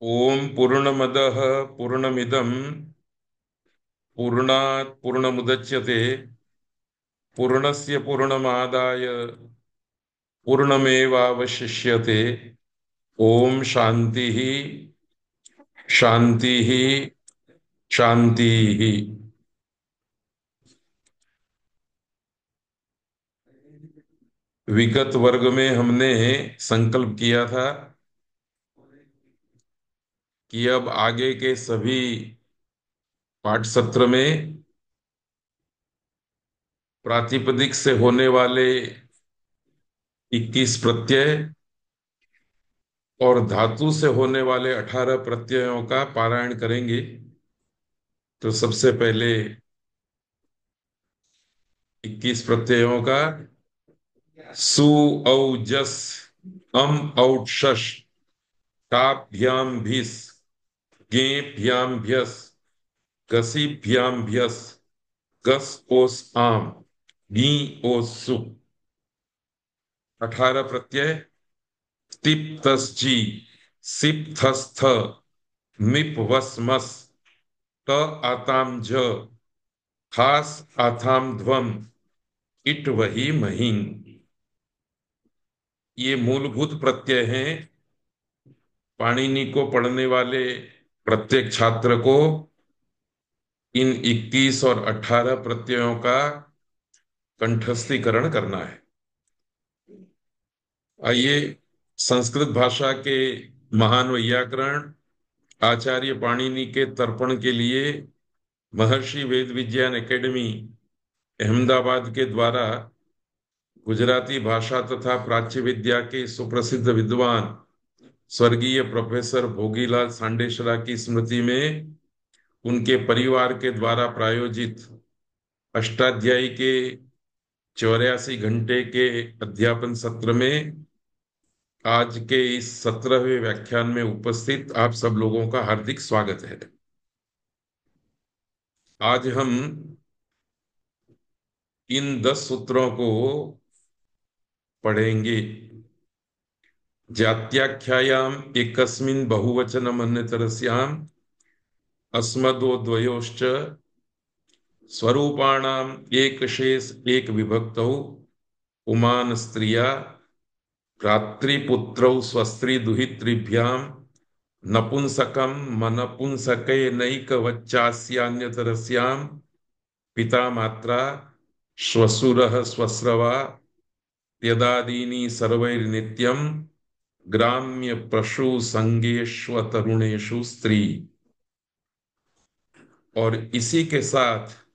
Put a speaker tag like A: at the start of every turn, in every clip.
A: ओम पूर्णमदः पूर्णमिदं पूर्णात् पूर्णमुदच्यते पूर्णस्य पूर्णमादाय पूर्णमेवावशिष्यते। ओम शांति शांति शांति। विगत वर्ग में हमने संकल्प किया था कि अब आगे के सभी पाठ सत्र में प्रातिपदिक से होने वाले 21 प्रत्यय और धातु से होने वाले 18 प्रत्ययों का पारायण करेंगे। तो सबसे पहले 21 प्रत्ययों का सु औ जस अम औट शश टाभ्याम भिस गेभ्याम भ्यस गसीभ्याम भ्यस गस ओस आम गी ओस सु। 18 प्रत्यय तिप तस जी सिप थस थ मिप वस मस ट आताम ज खास आथाम ध्वम इट वही महीन। ये मूलभूत प्रत्यय हैं। पाणिनि को पढ़ने वाले प्रत्येक छात्र को इन 21 और 18 प्रत्ययों का कंठस्थीकरण करना है। आइए, संस्कृत भाषा के महान वैयाकरण आचार्य पाणिनि के तर्पण के लिए महर्षि वेद विज्ञान एकेडमी अहमदाबाद के द्वारा गुजराती भाषा तथा प्राच्य विद्या के सुप्रसिद्ध विद्वान स्वर्गीय प्रोफेसर भोगीलाल सांडेसरा की स्मृति में उनके परिवार के द्वारा प्रायोजित अष्टाध्यायी के 84 घंटे के अध्यापन सत्र में आज के इस 17वें व्याख्यान में उपस्थित आप सब लोगों का हार्दिक स्वागत है। आज हम इन 10 सूत्रों को पढ़ेंगे। जात्याख्यायाम एकस्मिन् बहुवचनम् अन्यतरस्याम् अस्मदोद्वयोश्च स्वरूपाणाम एक शेष एक विभक्तौ पुमान स्त्रिया भ्रातृपुत्रौ स्वस्त्री दुहितृभ्याम नपुंसकम मनपुंसकैनैकवच्चास्यान्यतरस्याम पिता मात्रा श्वशुरः श्वश्रवा त्यदादीनि सर्वैर्नित्यं ग्राम्य पशु संगेष्वतरुणेषु स्त्री। और इसी के साथ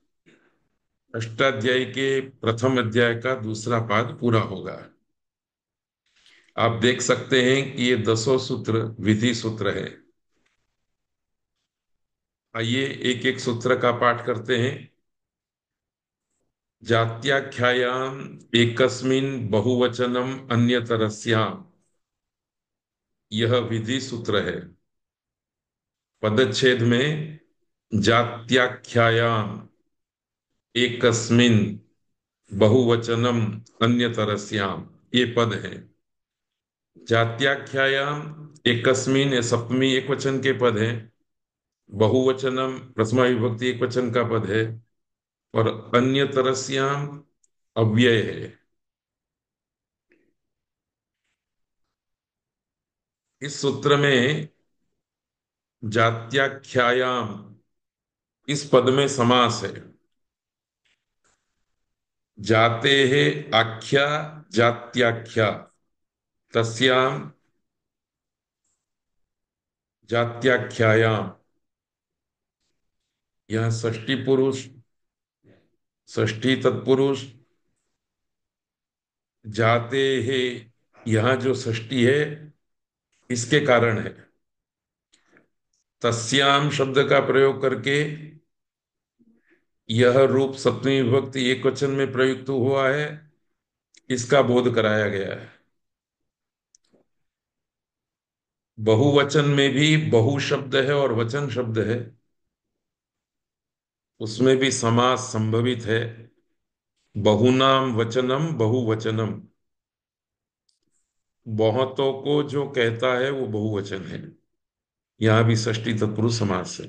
A: अष्टाध्यायी के प्रथम अध्याय का दूसरा पाद पूरा होगा। आप देख सकते हैं कि ये 10 सूत्र विधि सूत्र है। आइए एक एक सूत्र का पाठ करते हैं। जात्याख्यायाम एकस्मिन् बहुवचनम अन्यतरस्याम, यह विधि सूत्र है। पदच्छेद में जात्याख्यायाम एकस्मिन् बहुवचनम अन्यतरस्याम, ये पद है। जात्याख्यायाम एकस्मिन्, ये सप्तमी एक वचन के पद है। बहुवचनम प्रथमा विभक्ति एक वचन का पद है। और अन्यतरस्याम अव्यय है। इस सूत्र में जात्याख्यायाम, इस पद में समास है। जाते है आख्या जात्याख्या तस्याम जात्याख्यायाम। यह षष्ठी पुरुष, षष्ठी तत्पुरुष जाते है, यहां जो षष्ठी है इसके कारण है। तस्याम शब्द का प्रयोग करके यह रूप सप्तमी विभक्ति एक वचन में प्रयुक्त हुआ है, इसका बोध कराया गया है। बहुवचन में भी बहु शब्द है और वचन शब्द है, उसमें भी समास संभवित है। बहुनाम वचनम बहुवचनम, बहुतों को जो कहता है वो बहुवचन है। यहां भी षष्ठी तत्पुरुष समास है।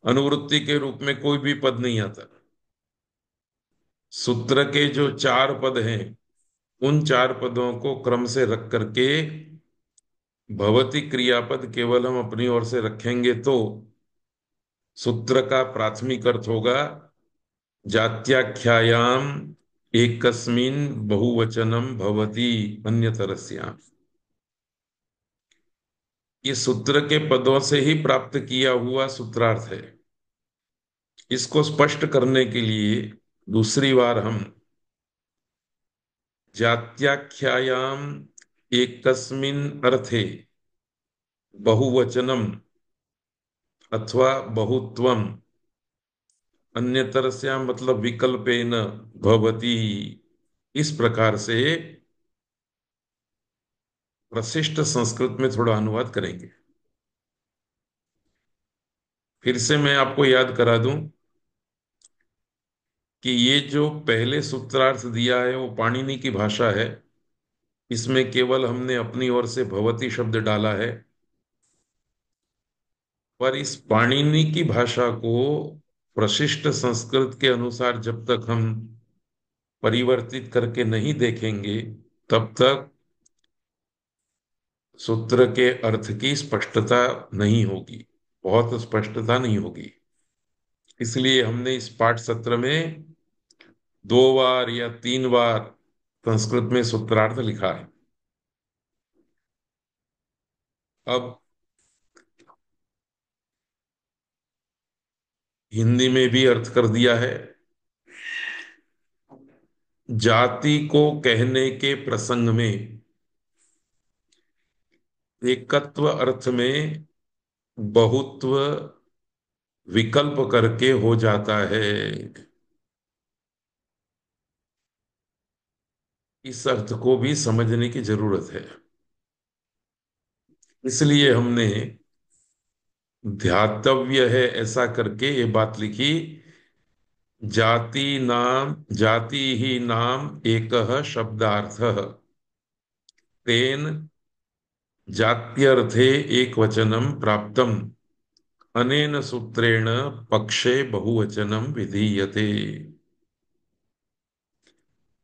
A: अनुवृत्ति के रूप में कोई भी पद नहीं आता। सूत्र के जो चार पद हैं, उन चार पदों को क्रम से रख करके भवती क्रियापद केवल हम अपनी ओर से रखेंगे तो सूत्र का प्राथमिक अर्थ होगा जात्याख्यायाम एकस्मिन बहुवचनम भवति अन्यतरस्याम। ये सूत्र के पदों से ही प्राप्त किया हुआ सूत्रार्थ है। इसको स्पष्ट करने के लिए दूसरी बार हम जात्याख्यायाम एकस्मिन अर्थे बहुवचनम अथवा बहुत्वम अन्यतरस्याम मतलब विकल्पेन भवति, इस प्रकार से प्रशिष्ट संस्कृत में थोड़ा अनुवाद करेंगे। फिर से मैं आपको याद करा दूं कि ये जो पहले सूत्रार्थ दिया है वो पाणिनि की भाषा है। इसमें केवल हमने अपनी ओर से भवती शब्द डाला है। पर इस पाणिनि की भाषा को प्रशिष्ट संस्कृत के अनुसार जब तक हम परिवर्तित करके नहीं देखेंगे, तब तक सूत्र के अर्थ की स्पष्टता नहीं होगी, बहुत स्पष्टता नहीं होगी। इसलिए हमने इस पाठ सत्र में 2 बार या 3 बार संस्कृत में सूत्रार्थ लिखा है। अब हिंदी में भी अर्थ कर दिया है। जाति को कहने के प्रसंग में एकत्व अर्थ में बहुत्व विकल्प करके हो जाता है। इस अर्थ को भी समझने की जरूरत है। इसलिए हमने ध्यातव्य है ऐसा करके ये बात लिखी, जाति ही नाम एकः शब्दार्थः तेन जात्यर्थे एकवचनम प्राप्तम अनेन सूत्रेण पक्षे बहुवचनम विधीयते।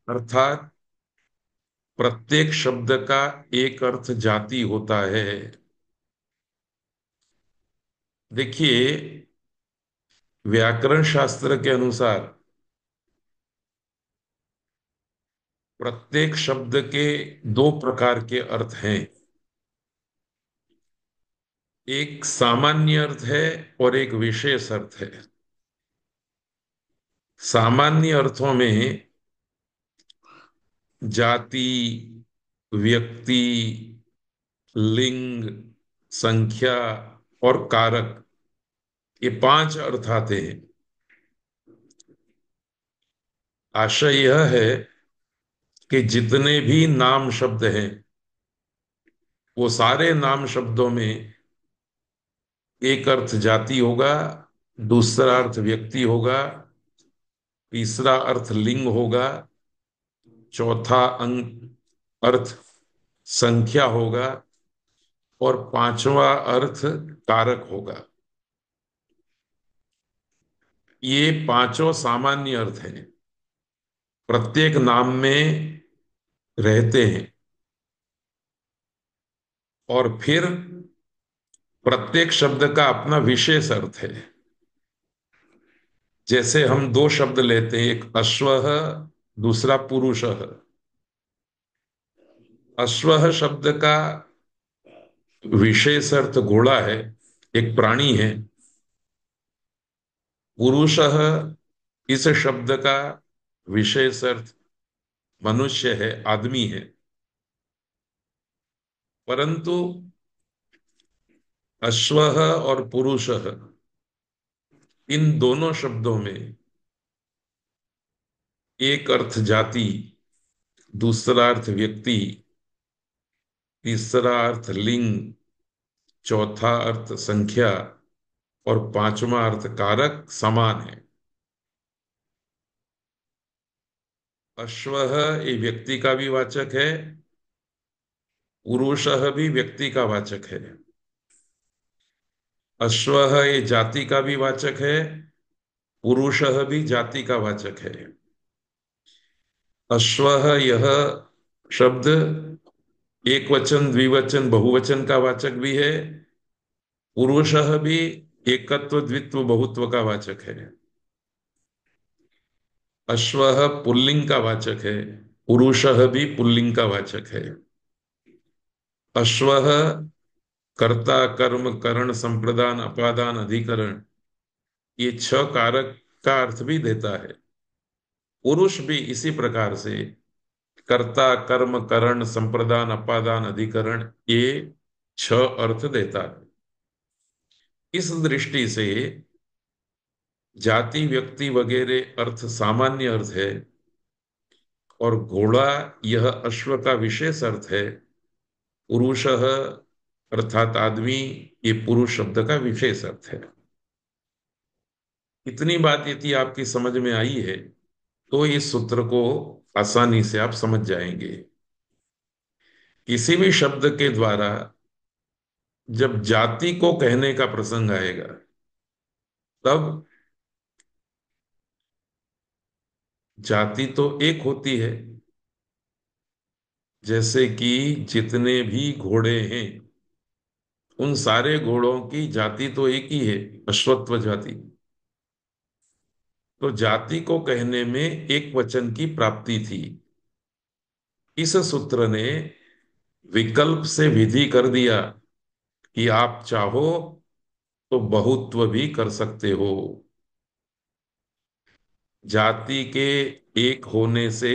A: अर्थात प्रत्येक शब्द का एक अर्थ जाति होता है। देखिए, व्याकरण शास्त्र के अनुसार प्रत्येक शब्द के 2 प्रकार के अर्थ हैं। एक सामान्य अर्थ है और एक विशेष अर्थ है। सामान्य अर्थों में जाति, व्यक्ति, लिंग, संख्या और कारक, ये 5 अर्थ आते हैं। आशय यह है कि जितने भी नाम शब्द हैं, वो सारे नाम शब्दों में एक अर्थ जाति होगा, दूसरा अर्थ व्यक्ति होगा, तीसरा अर्थ लिंग होगा, चौथा अर्थ संख्या होगा और पांचवा अर्थ कारक होगा। ये पांचों सामान्य अर्थ हैं, प्रत्येक नाम में रहते हैं। और फिर प्रत्येक शब्द का अपना विशेष अर्थ है। जैसे हम 2 शब्द लेते हैं, एक अश्वः, दूसरा पुरुषः। अश्वः शब्द का विशेष अर्थ घोड़ा है, एक प्राणी है। पुरुषः इस शब्द का विशेष अर्थ मनुष्य है, आदमी है। परंतु अश्वः और पुरुषः, इन दोनों शब्दों में एक अर्थ जाति, दूसरा अर्थ व्यक्ति, तीसरा अर्थ लिंग, चौथा अर्थ संख्या और पांचवा अर्थ कारक समान है। अश्वः ये व्यक्ति का भी वाचक है, पुरुषः भी व्यक्ति का वाचक है। अश्वः ये जाति का भी वाचक है, पुरुषः भी जाति का वाचक है। अश्वः यह शब्द एक वचन, द्विवचन, बहुवचन का वाचक भी है। पुरुषः भी एकत्व, द्वित्व, बहुत्व का वाचक है। अश्वः पुल्लिंग का वाचक है, पुरुषः भी पुल्लिंग का वाचक है। अश्वः कर्ता, कर्म, करण, संप्रदान, अपादान, अधिकरण, ये छह कारक का अर्थ भी देता है। पुरुष भी इसी प्रकार से कर्ता, कर्म, करण, संप्रदान, अपादान, अधिकरण, ये छह अर्थ देता है। इस दृष्टि से जाति, व्यक्ति वगैरह अर्थ सामान्य अर्थ है, और घोड़ा यह अश्व का विशेष अर्थ है। पुरुषः अर्थात आदमी, ये पुरुष शब्द का विशेष अर्थ है। इतनी बात यदि आपकी समझ में आई है तो इस सूत्र को आसानी से आप समझ जाएंगे। किसी भी शब्द के द्वारा जब जाति को कहने का प्रसंग आएगा, तब जाति तो एक होती है। जैसे कि जितने भी घोड़े हैं, उन सारे घोड़ों की जाति तो एक ही है, अश्वत्व जाति। तो जाति को कहने में एक वचन की प्राप्ति थी। इस सूत्र ने विकल्प से विधि कर दिया कि आप चाहो तो बहुत्व भी कर सकते हो। जाति के एक होने से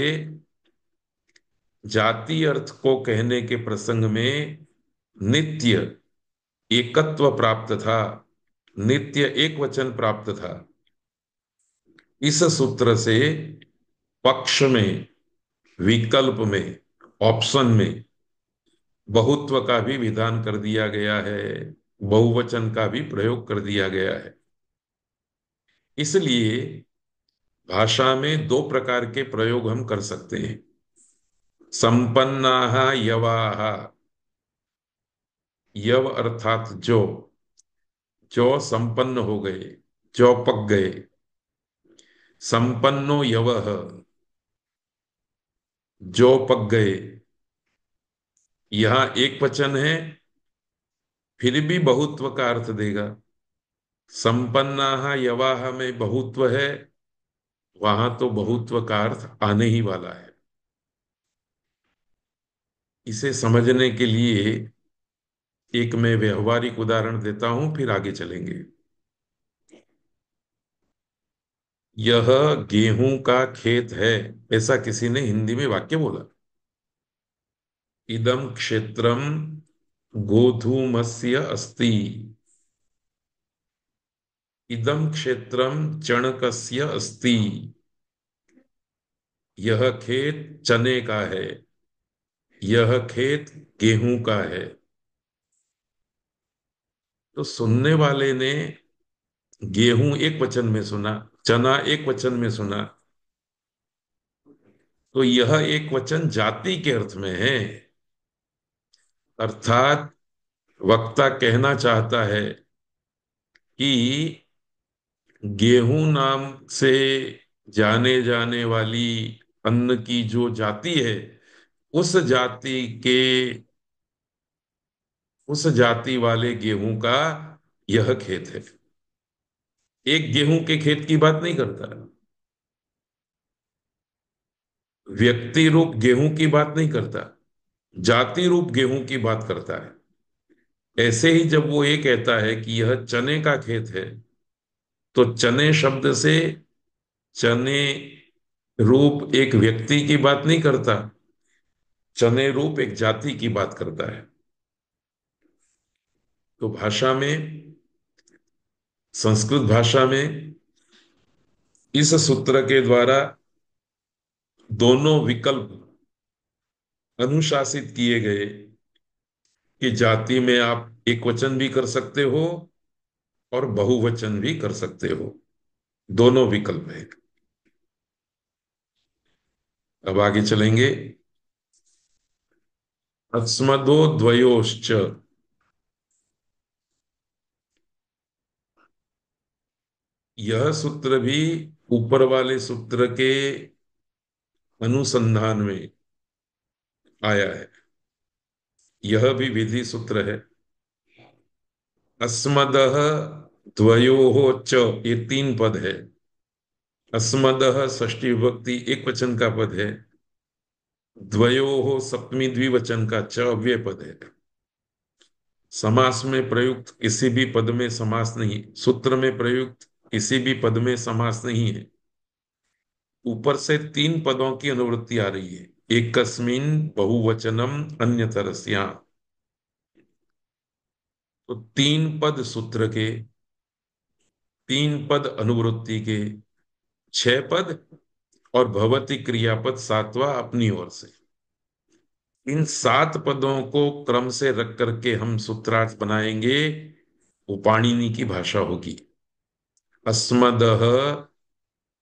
A: जाति अर्थ को कहने के प्रसंग में नित्य एकत्व प्राप्त था, नित्य एक वचन प्राप्त था। इस सूत्र से पक्ष में, विकल्प में, ऑप्शन में बहुत्व का भी विधान कर दिया गया है, बहुवचन का भी प्रयोग कर दिया गया है। इसलिए भाषा में दो प्रकार के प्रयोग हम कर सकते हैं। संपन्नाः यवाः, यव अर्थात जो, जो संपन्न हो गए, जो पक गए। संपन्नो यवः, जो पक गए। यहां एक वचन है, फिर भी बहुत्व का अर्थ देगा। संपन्नाः यवाः में बहुत्व है, वहां तो बहुत्व का अर्थ आने ही वाला है। इसे समझने के लिए एक मैं व्यवहारिक उदाहरण देता हूं, फिर आगे चलेंगे। यह गेहूं का खेत है, ऐसा किसी ने हिंदी में वाक्य बोला। इदं क्षेत्रम गोधूमस्य अस्ति। इदं क्षेत्रम चणकस्य अस्ति। यह खेत चने का है, यह खेत गेहूं का है। तो सुनने वाले ने गेहूं एक वचन में सुना, चना एक वचन में सुना, तो यह एक वचन जाति के अर्थ में है। अर्थात वक्ता कहना चाहता है कि गेहूं नाम से जाने जाने वाली अन्न की जो जाति है, उस जाति के, उस जाति वाले गेहूं का यह खेत है। एक गेहूं के खेत की बात नहीं करता, व्यक्ति रूप गेहूं की बात नहीं करता, जाति रूप गेहूं की बात करता है। ऐसे ही जब वो ये कहता है कि यह चने का खेत है, तो चने शब्द से चने रूप एक व्यक्ति की बात नहीं करता, चने रूप एक जाति की बात करता है। तो भाषा में, संस्कृत भाषा में इस सूत्र के द्वारा दोनों विकल्प अनुशासित किए गए कि जाति में आप एक वचन भी कर सकते हो और बहुवचन भी कर सकते हो, दोनों विकल्प है। अब आगे चलेंगे। अस्मदो द्वयोश्च, यह सूत्र भी ऊपर वाले सूत्र के अनुसंधान में आया है। यह भी विधि सूत्र है। अस्मदः द्वयोः च, ये तीन पद है। अस्मदः षष्ठी विभक्ति एक वचन का पद है। द्वयोः सप्तमी द्विवचन का च अव्यय पद है। समास में प्रयुक्त किसी भी पद में समास नहीं, सूत्र में प्रयुक्त किसी भी पद में समास नहीं है। ऊपर से तीन पदों की अनुवृत्ति आ रही है। एकस्मिन बहुवचनम अन्यतरस्या। तो तीन पद सूत्र के, तीन पद अनुवृत्ति के, छह पद, और भवति क्रियापद सातवां अपनी ओर से। इन सात पदों को क्रम से रख करके हम सूत्रार्थ बनाएंगे। वो पाणिनि की भाषा होगी। अस्मदः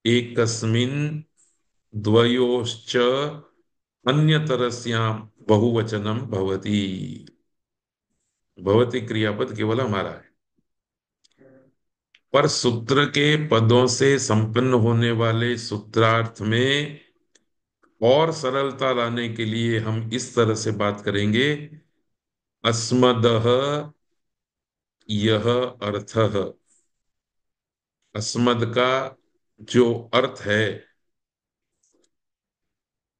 A: एकस्मिन द्वयोश्च अन्यतरस्यां बहुवचनम भवति। भवति क्रियापद केवल हमारा है, पर सूत्र के पदों से संपन्न होने वाले सूत्रार्थ में और सरलता लाने के लिए हम इस तरह से बात करेंगे। अस्मदः यह अर्थः। अस्मद का जो अर्थ है,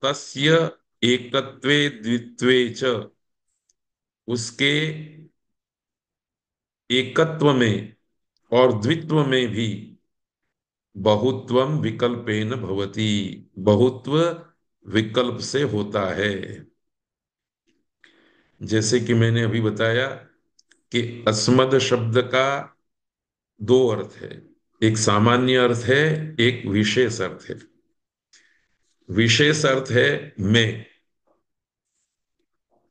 A: तस्य एकत्वे द्वित्वे च, उसके एकत्व में और द्वित्व में भी बहुत्वम विकल्पेन भवति। बहुत्व विकल्प से होता है। जैसे कि मैंने अभी बताया कि अस्मद शब्द का दो अर्थ है। एक सामान्य अर्थ है, एक विशेष अर्थ है। विशेष अर्थ है मैं।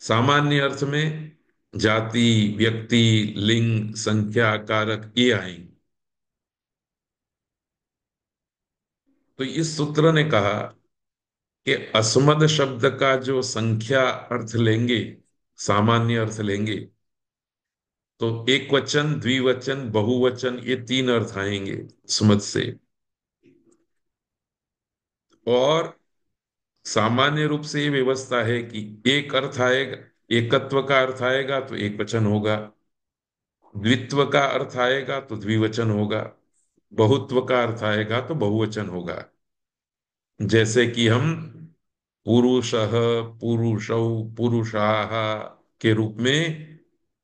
A: सामान्य अर्थ में जाति, व्यक्ति, लिंग, संख्या, कारक ये आएंगे। तो इस सूत्र ने कहा कि अस्मद शब्द का जो संख्या अर्थ लेंगे, सामान्य अर्थ लेंगे, तो एक वचन, द्विवचन, बहुवचन, ये तीन अर्थ आएंगे अस्मद से। और सामान्य रूप से ये व्यवस्था है कि एक अर्थ आएगा, एकत्व का अर्थ आएगा तो एक वचन होगा, द्वित्व का अर्थ आएगा तो द्विवचन होगा, बहुत्व का अर्थ आएगा तो बहुवचन होगा। जैसे कि हम पुरुषः, पुरुषौ, पुरुषाः के रूप में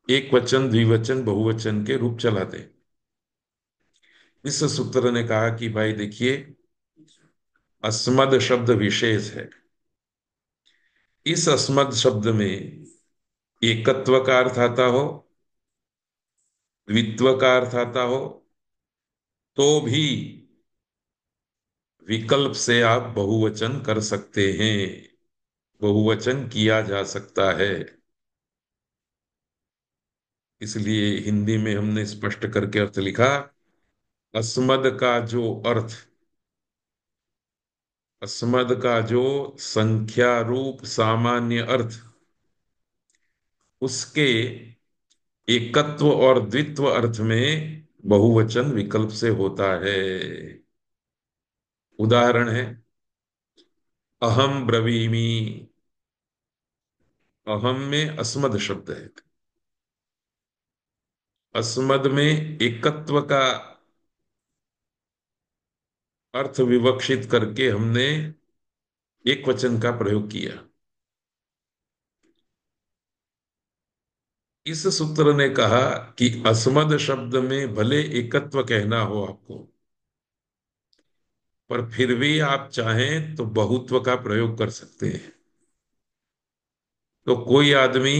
A: एक वचन, द्विवचन, बहुवचन के रूप चलाते हैं। इस सूत्र ने कहा कि भाई देखिए, अस्मद शब्द विशेष है। इस अस्मद शब्द में एकत्व का अर्थ आता हो, द्वित्व का अर्थ आता हो, तो भी विकल्प से आप बहुवचन कर सकते हैं, बहुवचन किया जा सकता है। इसलिए हिंदी में हमने स्पष्ट करके अर्थ लिखा। अस्मद का जो अर्थ, अस्मद का जो संख्या रूप सामान्य अर्थ, उसके एकत्व और द्वित्व अर्थ में बहुवचन विकल्प से होता है। उदाहरण है अहम ब्रवीमि। अहम में अस्मद शब्द है। अस्मद में एकत्व का अर्थ विवक्षित करके हमने एक वचन का प्रयोग किया। इस सूत्र ने कहा कि अस्मद शब्द में भले एकत्व कहना हो आपको, पर फिर भी आप चाहें तो बहुत्व का प्रयोग कर सकते हैं। तो कोई आदमी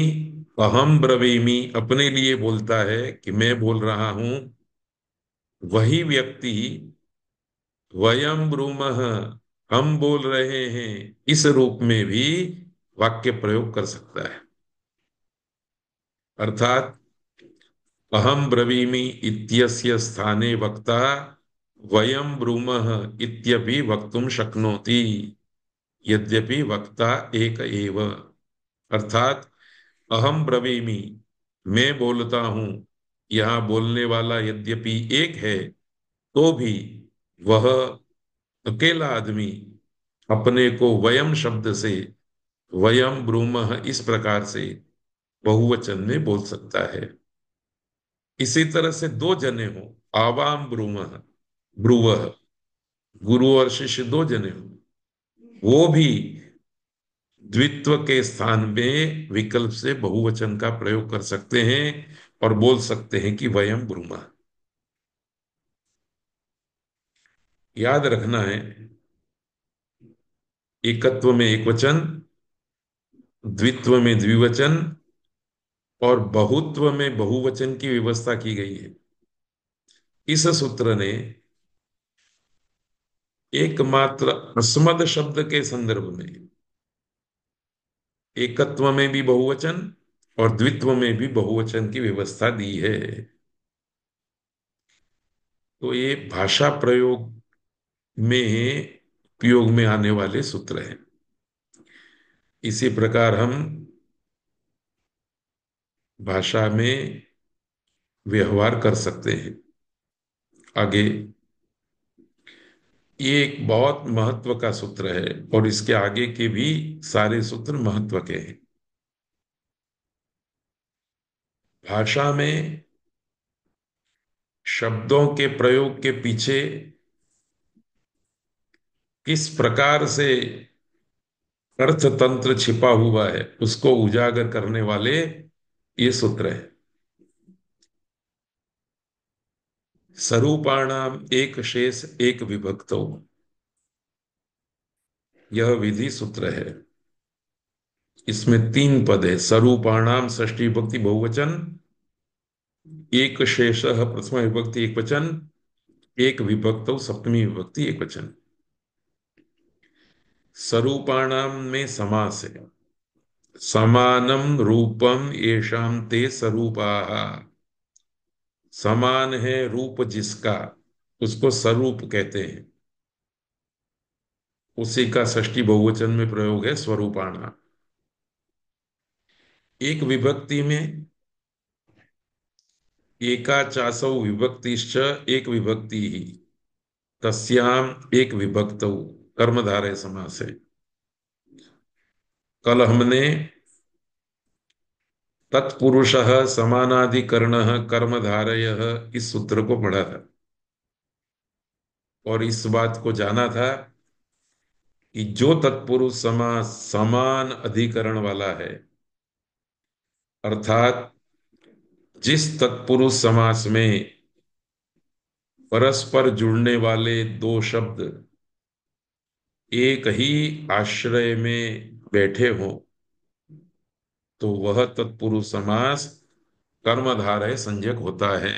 A: अहम ब्रवीमि अपने लिए बोलता है कि मैं बोल रहा हूं, वही व्यक्ति वयम ब्रूमः, हम बोल रहे हैं, इस रूप में भी वाक्य प्रयोग कर सकता है। अर्थात अहम ब्रवीमि इत्यस्य स्थाने वक्ता वयम ब्रूमः इत्यपि वक्तुम शक्नोति, यद्यपि वक्ता एक एव। अर्थात अहम ब्रवीमि, मैं बोलता हूं, यहां बोलने वाला यद्यपि एक है, तो भी वह अकेला आदमी अपने को वयम शब्द से, वयम ब्रूमः, इस प्रकार से बहुवचन में बोल सकता है। इसी तरह से दो जने हो, आवाम ब्रूमः, ब्रुवः, गुरु और शिष्य दो जने हो, वो भी द्वित्व के स्थान में विकल्प से बहुवचन का प्रयोग कर सकते हैं और बोल सकते हैं कि वयम ब्रूमः। याद रखना है, एकत्व में एकवचन, द्वित्व में द्विवचन और बहुत्व में बहुवचन की व्यवस्था की गई है। इस सूत्र ने एकमात्र अस्मद शब्द के संदर्भ में एकत्व में भी बहुवचन और द्वित्व में भी बहुवचन की व्यवस्था दी है। तो ये भाषा प्रयोग में उपयोग में आने वाले सूत्र हैं। इसी प्रकार हम भाषा में व्यवहार कर सकते हैं। आगे, ये एक बहुत महत्व का सूत्र है और इसके आगे के भी सारे सूत्र महत्व के हैं। भाषा में शब्दों के प्रयोग के पीछे किस प्रकार से अर्थतंत्र छिपा हुआ है उसको उजागर करने वाले ये सूत्र है। स्वरूपाणाम एक शेष एक विभक्तो, यह विधि सूत्र है। इसमें तीन पद है, स्वरूपाणाम षष्ठी विभक्ति बहुवचन, एक शेष प्रथमा विभक्ति एक वचन, एक विभक्तो सप्तमी विभक्ति एक वचन। स्वरूपाणाम में समास है, समानम रूपम येषाम ते स्वरूपाः, समान है रूप जिसका, उसको स्वरूप कहते हैं। उसी का षष्ठी बहुवचन में प्रयोग है स्वरूपाणा। एक विभक्ति में एका चासौ विभक्तिश्च एक विभक्ति ही, तस्याम एक विभक्तौ, कर्मधारय समास है। कल हमने तत्पुरुषः समानाधिकरणः कर्मधारयः इस सूत्र को पढ़ा था और इस बात को जाना था कि जो तत्पुरुष समास समान अधिकरण वाला है, अर्थात जिस तत्पुरुष समास में परस्पर जुड़ने वाले दो शब्द एक ही आश्रय में बैठे हों, तो वह तत्पुरुष समास कर्मधारय संज्ञक होता है।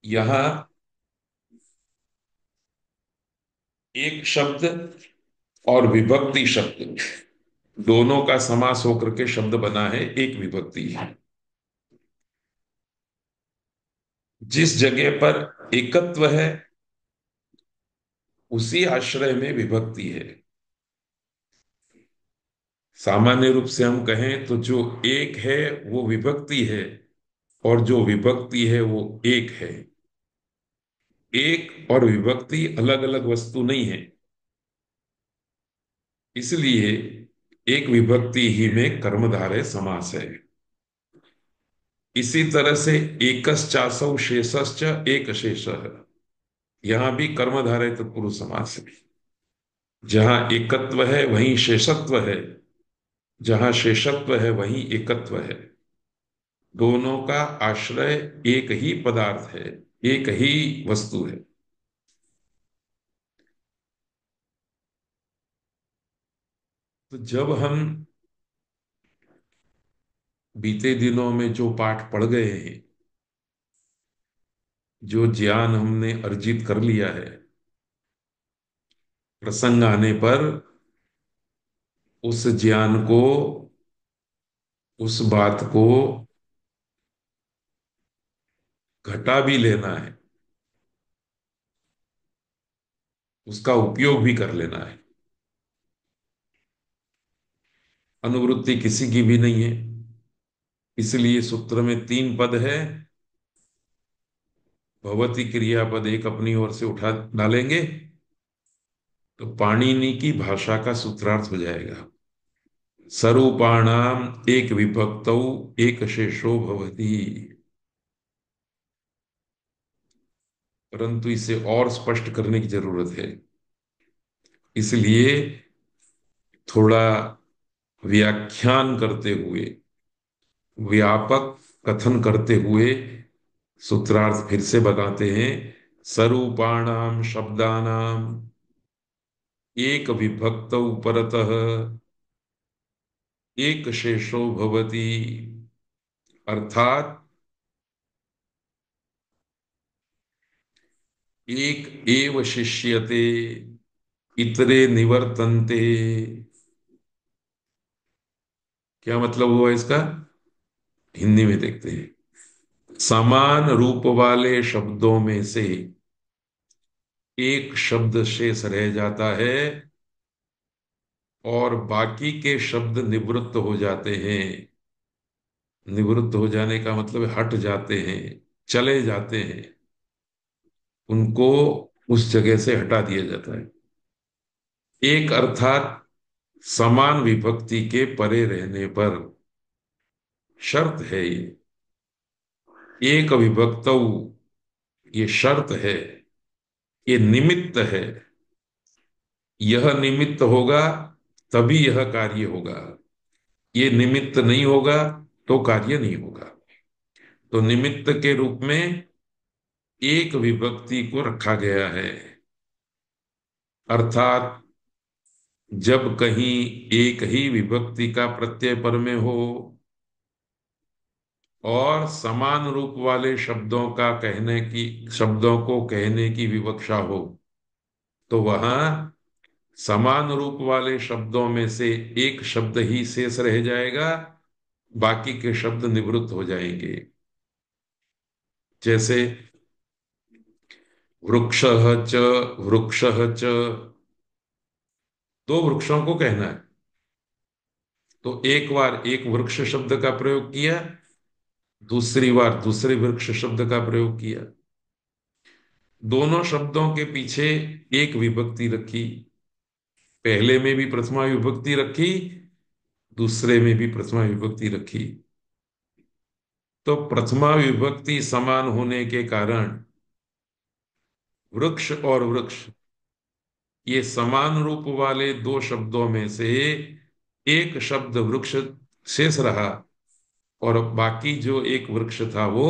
A: यहां एक शब्द और विभक्ति शब्द दोनों का समास होकर के शब्द बना है एक विभक्ति। जिस जगह पर एकत्व है उसी आश्रय में विभक्ति है। सामान्य रूप से हम कहें तो जो एक है वो विभक्ति है और जो विभक्ति है वो एक है। एक और विभक्ति अलग अलग वस्तु नहीं है, इसलिए एक विभक्ति ही में कर्मधारय समास है। इसी तरह से एकश्चासौ शेषश्च एक शेषः, यहां भी कर्मधारय तत्पुरुष समास है। जहां एकत्व है वहीं शेषत्व है, जहां शेषत्व है वहीं एकत्व है। दोनों का आश्रय एक ही पदार्थ है, एक ही वस्तु है। तो जब हम बीते दिनों में जो पाठ पढ़ गए हैं, जो ज्ञान हमने अर्जित कर लिया है, प्रसंग आने पर उस ज्ञान को, उस बात को घटा भी लेना है, उसका उपयोग भी कर लेना है। अनुवृत्ति किसी की भी नहीं है, इसलिए सूत्र में तीन पद है, भवती क्रियापद एक अपनी ओर से उठा डालेंगे तो पाणिनि की भाषा का सूत्रार्थ हो जाएगा। स्वरूपाणाम एक विभक्तौ एक शेषो भवति। परंतु इसे और स्पष्ट करने की जरूरत है, इसलिए थोड़ा व्याख्यान करते हुए, व्यापक कथन करते हुए सूत्रार्थ फिर से बताते हैं। स्वरूपाणाम शब्दानाम एक विभक्तौ परतः एक शेषो भवति। अर्थात एक एव शिष्यते इतरे निवर्तन्ते। क्या मतलब हुआ इसका? हिंदी में देखते हैं। समान रूप वाले शब्दों में से एक शब्द शेष रह जाता है और बाकी के शब्द निवृत्त हो जाते हैं। निवृत्त हो जाने का मतलब हट जाते हैं, चले जाते हैं, उनको उस जगह से हटा दिया जाता है। एक अर्थात समान विभक्ति के परे रहने पर। शर्त है ये, एक विभक्तौ, ये शर्त है, ये निमित्त है। यह निमित्त होगा तभी यह कार्य होगा। ये निमित्त नहीं होगा तो कार्य नहीं होगा। तो निमित्त के रूप में एक विभक्ति को रखा गया है। अर्थात जब कहीं एक ही विभक्ति का प्रत्यय पर में हो और समान रूप वाले शब्दों को कहने की विवक्षा हो, तो वहां समान रूप वाले शब्दों में से एक शब्द ही शेष रह जाएगा, बाकी के शब्द निवृत्त हो जाएंगे। जैसे वृक्षः च, वृक्षः च, दो वृक्षों को कहना है तो एक बार एक वृक्ष शब्द का प्रयोग किया, दूसरी बार दूसरे वृक्ष शब्द का प्रयोग किया। दोनों शब्दों के पीछे एक विभक्ति रखी, पहले में भी प्रथमा विभक्ति रखी, दूसरे में भी प्रथमा विभक्ति रखी। तो प्रथमा विभक्ति समान होने के कारण वृक्ष और वृक्ष, ये समान रूप वाले दो शब्दों में से एक शब्द वृक्ष शेष रहा और बाकी जो एक वृक्ष था वो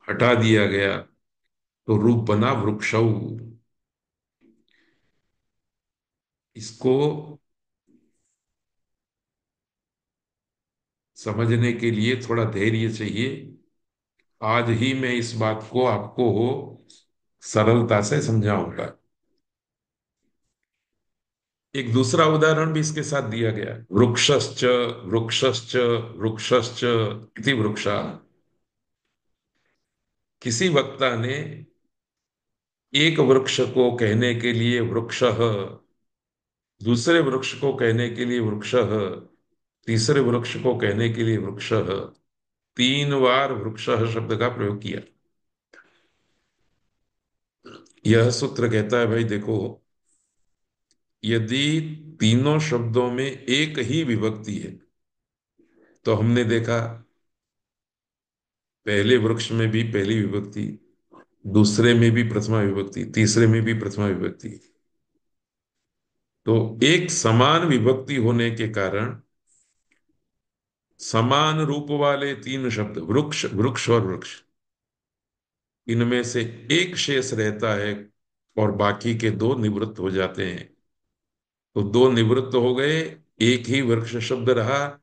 A: हटा दिया गया, तो रूप बना वृक्षौ। इसको समझने के लिए थोड़ा धैर्य चाहिए। आज ही मैं इस बात को आपको सरलता से समझाऊंगा। एक दूसरा उदाहरण भी इसके साथ दिया गया, वृक्षश्च, वृक्षश्च, वृक्षश्च इति वृक्षा। किसी वक्ता ने एक वृक्ष को कहने के लिए वृक्षः, दूसरे वृक्ष को कहने के लिए वृक्षः, तीसरे वृक्ष को कहने के लिए वृक्षः, तीन बार वृक्षः शब्द का प्रयोग किया। यह सूत्र कहता है भाई देखो, यदि तीनों शब्दों में एक ही विभक्ति है तो हमने देखा पहले वृक्ष में भी पहली विभक्ति, दूसरे में भी प्रथमा विभक्ति, तीसरे में भी प्रथमा विभक्ति। तो एक समान विभक्ति होने के कारण समान रूप वाले तीन शब्द वृक्ष, वृक्ष और वृक्ष, इनमें से एक शेष रहता है और बाकी के दो निवृत्त हो जाते हैं। तो दो निवृत्त हो गए, एक ही वृक्ष शब्द रहा।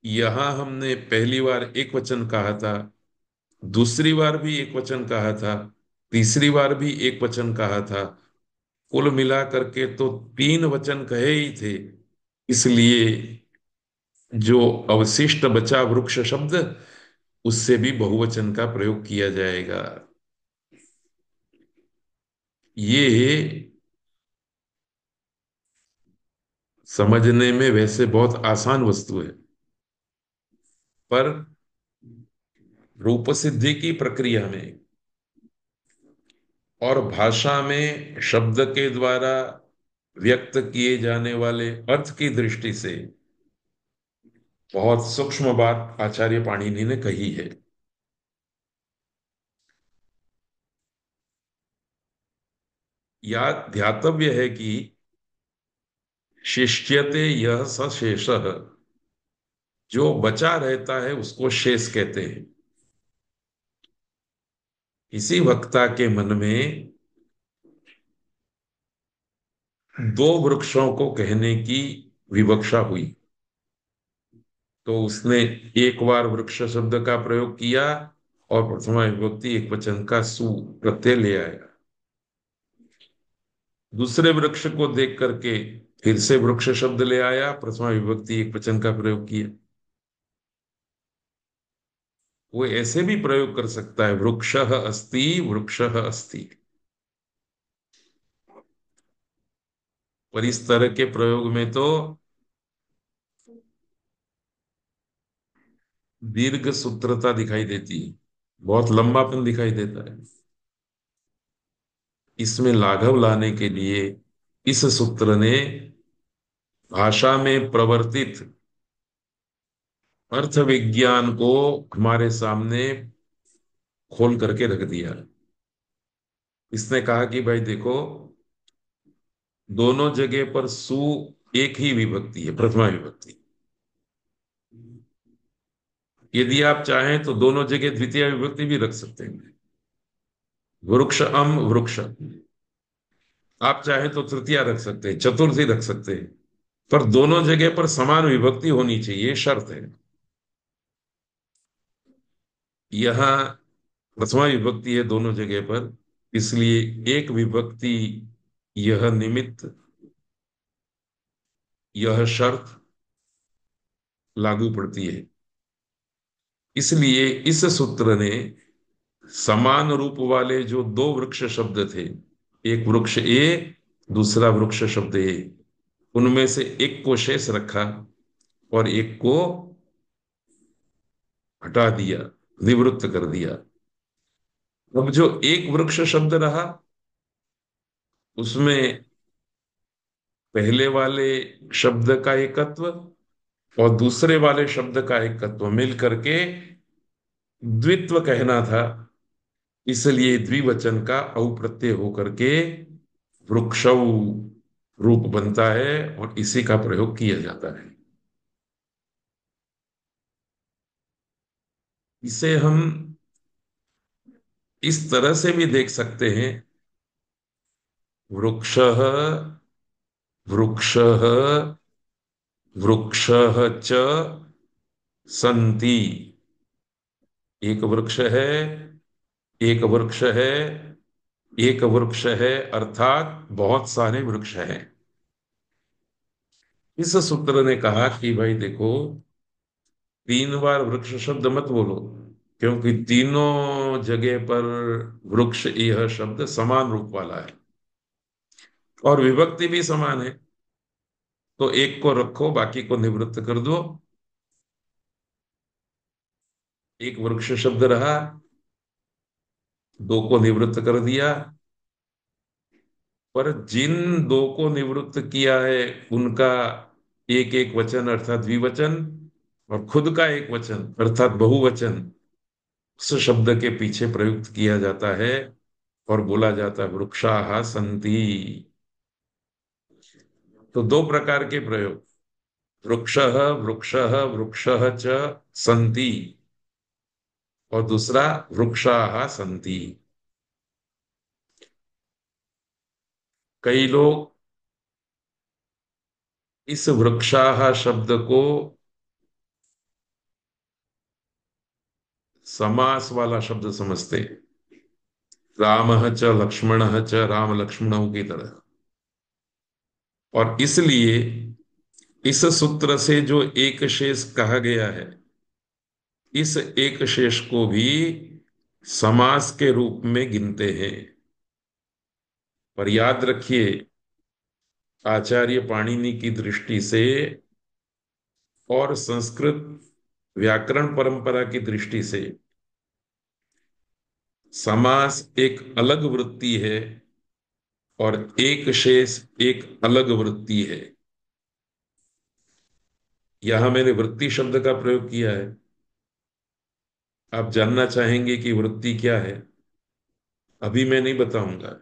A: यहां हमने पहली बार एक वचन कहा था, दूसरी बार भी एक वचन कहा था, तीसरी बार भी एक वचन कहा था। कुल मिला करके तो तीन वचन कहे ही थे। इसलिए जो अवशिष्ट बचा वृक्ष शब्द, उससे भी बहुवचन का प्रयोग किया जाएगा। ये समझने में वैसे बहुत आसान वस्तु है, पर रूप सिद्धि की प्रक्रिया में और भाषा में शब्द के द्वारा व्यक्त किए जाने वाले अर्थ की दृष्टि से बहुत सूक्ष्म बात आचार्य पाणिनि ने कही है। या ध्यातव्य है कि शिष्यते यह स शेषः, जो बचा रहता है उसको शेष कहते हैं। इसी वक्ता के मन में दो वृक्षों को कहने की विवक्षा हुई, तो उसने एक बार वृक्ष शब्द का प्रयोग किया और प्रथमा विभक्ति एक वचन का सु प्रत्यय ले आया। दूसरे वृक्ष को देख करके फिर से वृक्ष शब्द ले आया, प्रथमा विभक्ति एक वचन का प्रयोग किया। वो ऐसे भी प्रयोग कर सकता है, वृक्षः अस्ति वृक्षः अस्ति। पर इस तरह के प्रयोग में तो दीर्घ सूत्रता दिखाई देती है, बहुत लंबापन दिखाई देता है। इसमें लाघव लाने के लिए इस सूत्र ने भाषा में प्रवर्तित अर्थ विज्ञान को हमारे सामने खोल करके रख दिया। इसने कहा कि भाई देखो, दोनों जगह पर सु एक ही विभक्ति है, प्रथमा विभक्ति। यदि आप चाहें तो दोनों जगह द्वितीय विभक्ति भी रख सकते हैं, वृक्ष अम वृक्ष। आप चाहें तो तृतीया रख सकते हैं, चतुर्थी रख सकते हैं, पर दोनों जगह पर समान विभक्ति होनी चाहिए, शर्त है। यहाँ प्रथमा विभक्ति है दोनों जगह पर, इसलिए एक विभक्ति, यह निमित्त, यह शर्त लागू पड़ती है। इसलिए इस सूत्र ने समान रूप वाले जो दो वृक्ष शब्द थे, एक वृक्ष ए, दूसरा वृक्ष शब्द ए, उनमें से एक को शेष रखा और एक को हटा दिया, निवृत्त कर दिया। अब जो एक वृक्ष शब्द रहा, उसमें पहले वाले शब्द का एकत्व और दूसरे वाले शब्द का एकत्व मिल करके द्वित्व कहना था। इसलिए द्विवचन का औ प्रत्यय होकर के वृक्षौ रूप बनता है और इसी का प्रयोग किया जाता है। इसे हम इस तरह से भी देख सकते हैं, वृक्षः वृक्षः वृक्षः च सन्ति। एक वृक्ष है, एक वृक्ष है, एक वृक्ष है, अर्थात बहुत सारे वृक्ष हैं। इस सूत्र ने कहा कि भाई देखो, तीन बार वृक्ष शब्द मत बोलो, क्योंकि तीनों जगह पर वृक्ष यह शब्द समान रूप वाला है और विभक्ति भी समान है। तो एक को रखो, बाकी को निवृत्त कर दो। एक वृक्ष शब्द रहा, दो को निवृत्त कर दिया। पर जिन दो को निवृत्त किया है उनका एक एक वचन अर्थात द्विवचन, और खुद का एक वचन अर्थात बहुवचन उस शब्द के पीछे प्रयुक्त किया जाता है और बोला जाता है वृक्षाः सन्ति। तो दो प्रकार के प्रयोग, वृक्षः वृक्षः वृक्षः च सन्ति, और दूसरा वृक्षाः सन्ति। कई लोग इस वृक्षाः शब्द को समास वाला शब्द समझते, रामः च लक्ष्मणः च राम लक्ष्मणों की तरह। और इसलिए इस सूत्र से जो एक शेष कहा गया है, इस एक शेष को भी समास के रूप में गिनते हैं। पर याद रखिए, आचार्य पाणिनि की दृष्टि से और संस्कृत व्याकरण परंपरा की दृष्टि से समास एक अलग वृत्ति है और एक शेष एक अलग वृत्ति है। यहां मैंने वृत्ति शब्द का प्रयोग किया है। आप जानना चाहेंगे कि वृत्ति क्या है? अभी मैं नहीं बताऊंगा।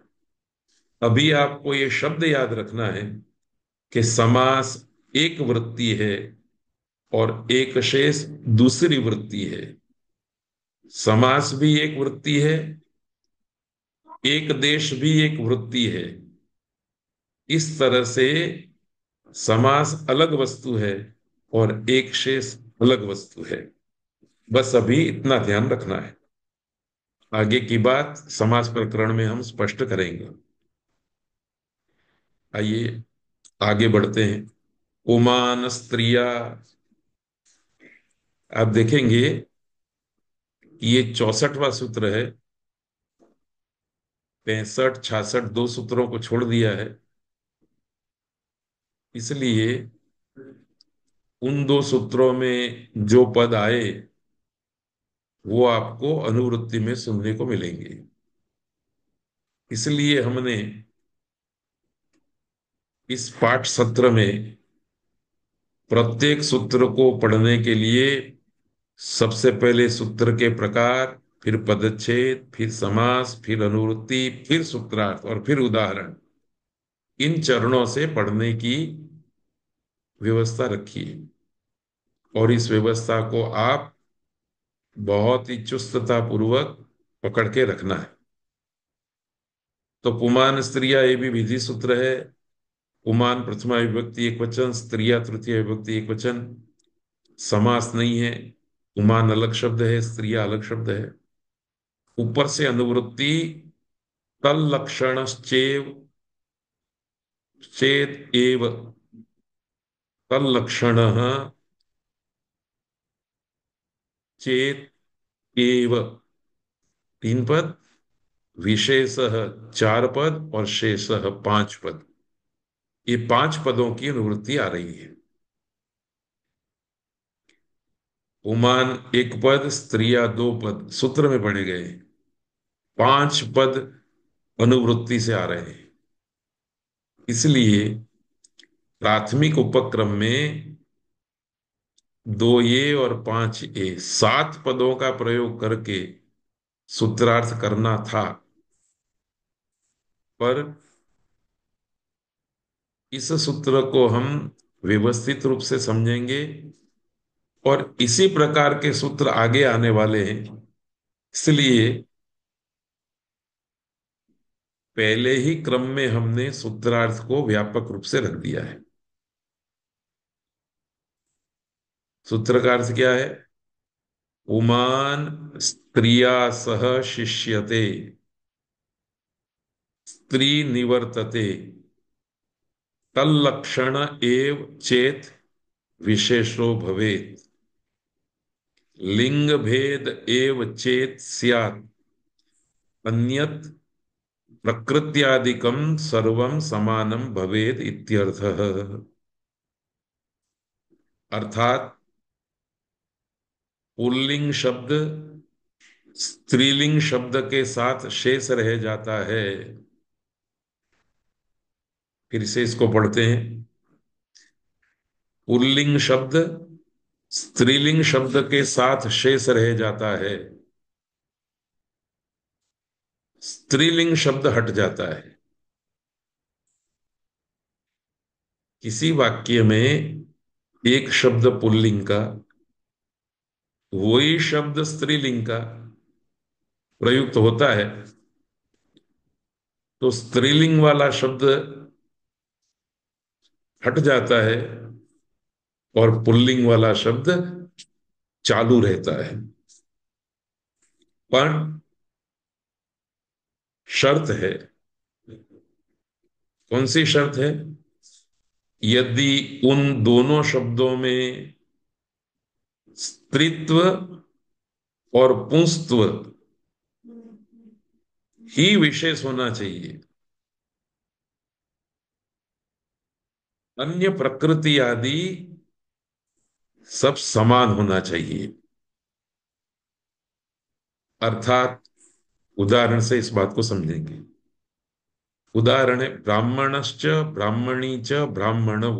A: अभी आपको ये शब्द याद रखना है कि समास एक वृत्ति है और एक शेष दूसरी वृत्ति है। समास भी एक वृत्ति है, एक देश भी एक वृत्ति है। इस तरह से समास अलग वस्तु है और एक शेष अलग वस्तु है। बस अभी इतना ध्यान रखना है। आगे की बात समास प्रकरण में हम स्पष्ट करेंगे। आइए आगे बढ़ते हैं। पुमान स्त्रिया। आप देखेंगे कि ये 64वां सूत्र है। 65 66 दो सूत्रों को छोड़ दिया है, इसलिए उन दो सूत्रों में जो पद आए वो आपको अनुवृत्ति में सुनने को मिलेंगे। इसलिए हमने इस पाठ सत्र में प्रत्येक सूत्र को पढ़ने के लिए सबसे पहले सूत्र के प्रकार, फिर पदच्छेद, फिर समास, फिर अनुवृत्ति, फिर सूत्रार्थ और फिर उदाहरण, इन चरणों से पढ़ने की व्यवस्था रखी है। और इस व्यवस्था को आप बहुत ही चुस्तता पूर्वक पकड़ के रखना है। तो पुमान स्त्रिया ये भी विधि सूत्र है। पुमान प्रथमा विभक्ति एक वचन, स्त्रिया तृतीय विभक्ति एक वचन। समास नहीं है। पुमान अलग शब्द है, स्त्रिया अलग शब्द है। ऊपर से अनुवृत्ति तल लक्षण चेद एव। तल लक्षण चेत एव, तीन पद। विशेष चार पद और शेष पांच पद। ये पांच पदों की अनुवृत्ति आ रही है। उमान एक पद, स्त्रिया दो पद सूत्र में पढ़े गए। पांच पद अनुवृत्ति से आ रहे हैं। इसलिए प्राथमिक उपक्रम में दो ये और पांच ए, सात पदों का प्रयोग करके सूत्रार्थ करना था। पर इस सूत्र को हम व्यवस्थित रूप से समझेंगे और इसी प्रकार के सूत्र आगे आने वाले हैं। इसलिए पहले ही क्रम में हमने सूत्रार्थ को व्यापक रूप से रख दिया है। सूत्र का अर्थ क्या है? उमान स्त्रिया सह शिष्यते, स्त्री निवर्तते, तल्लक्षण एव चेत विशेषो भवेत्, लिंग भेद एव चेत स्यात्, अन्यत् प्रकृत्यादिकं सर्वं समानं भवेत् इत्यर्थः। अर्थात पुल्लिंग शब्द स्त्रीलिंग शब्द के साथ शेष रह जाता है। फिर से इसको पढ़ते हैं। पुल्लिंग शब्द स्त्रीलिंग शब्द के साथ शेष रह जाता है, स्त्रीलिंग शब्द हट जाता है। किसी वाक्य में एक शब्द पुल्लिंग का, वही शब्द स्त्रीलिंग का प्रयुक्त होता है, तो स्त्रीलिंग वाला शब्द हट जाता है और पुल्लिंग वाला शब्द चालू रहता है। पर शर्त है। कौन सी शर्त है? यदि उन दोनों शब्दों में स्त्रीत्व और पुंस्त्व ही विशेष होना चाहिए, अन्य प्रकृति आदि सब समान होना चाहिए। अर्थात उदाहरण से इस बात को समझेंगे। उदाहरण है ब्राह्मणश्च ब्राह्मणी च ब्राह्मणौ।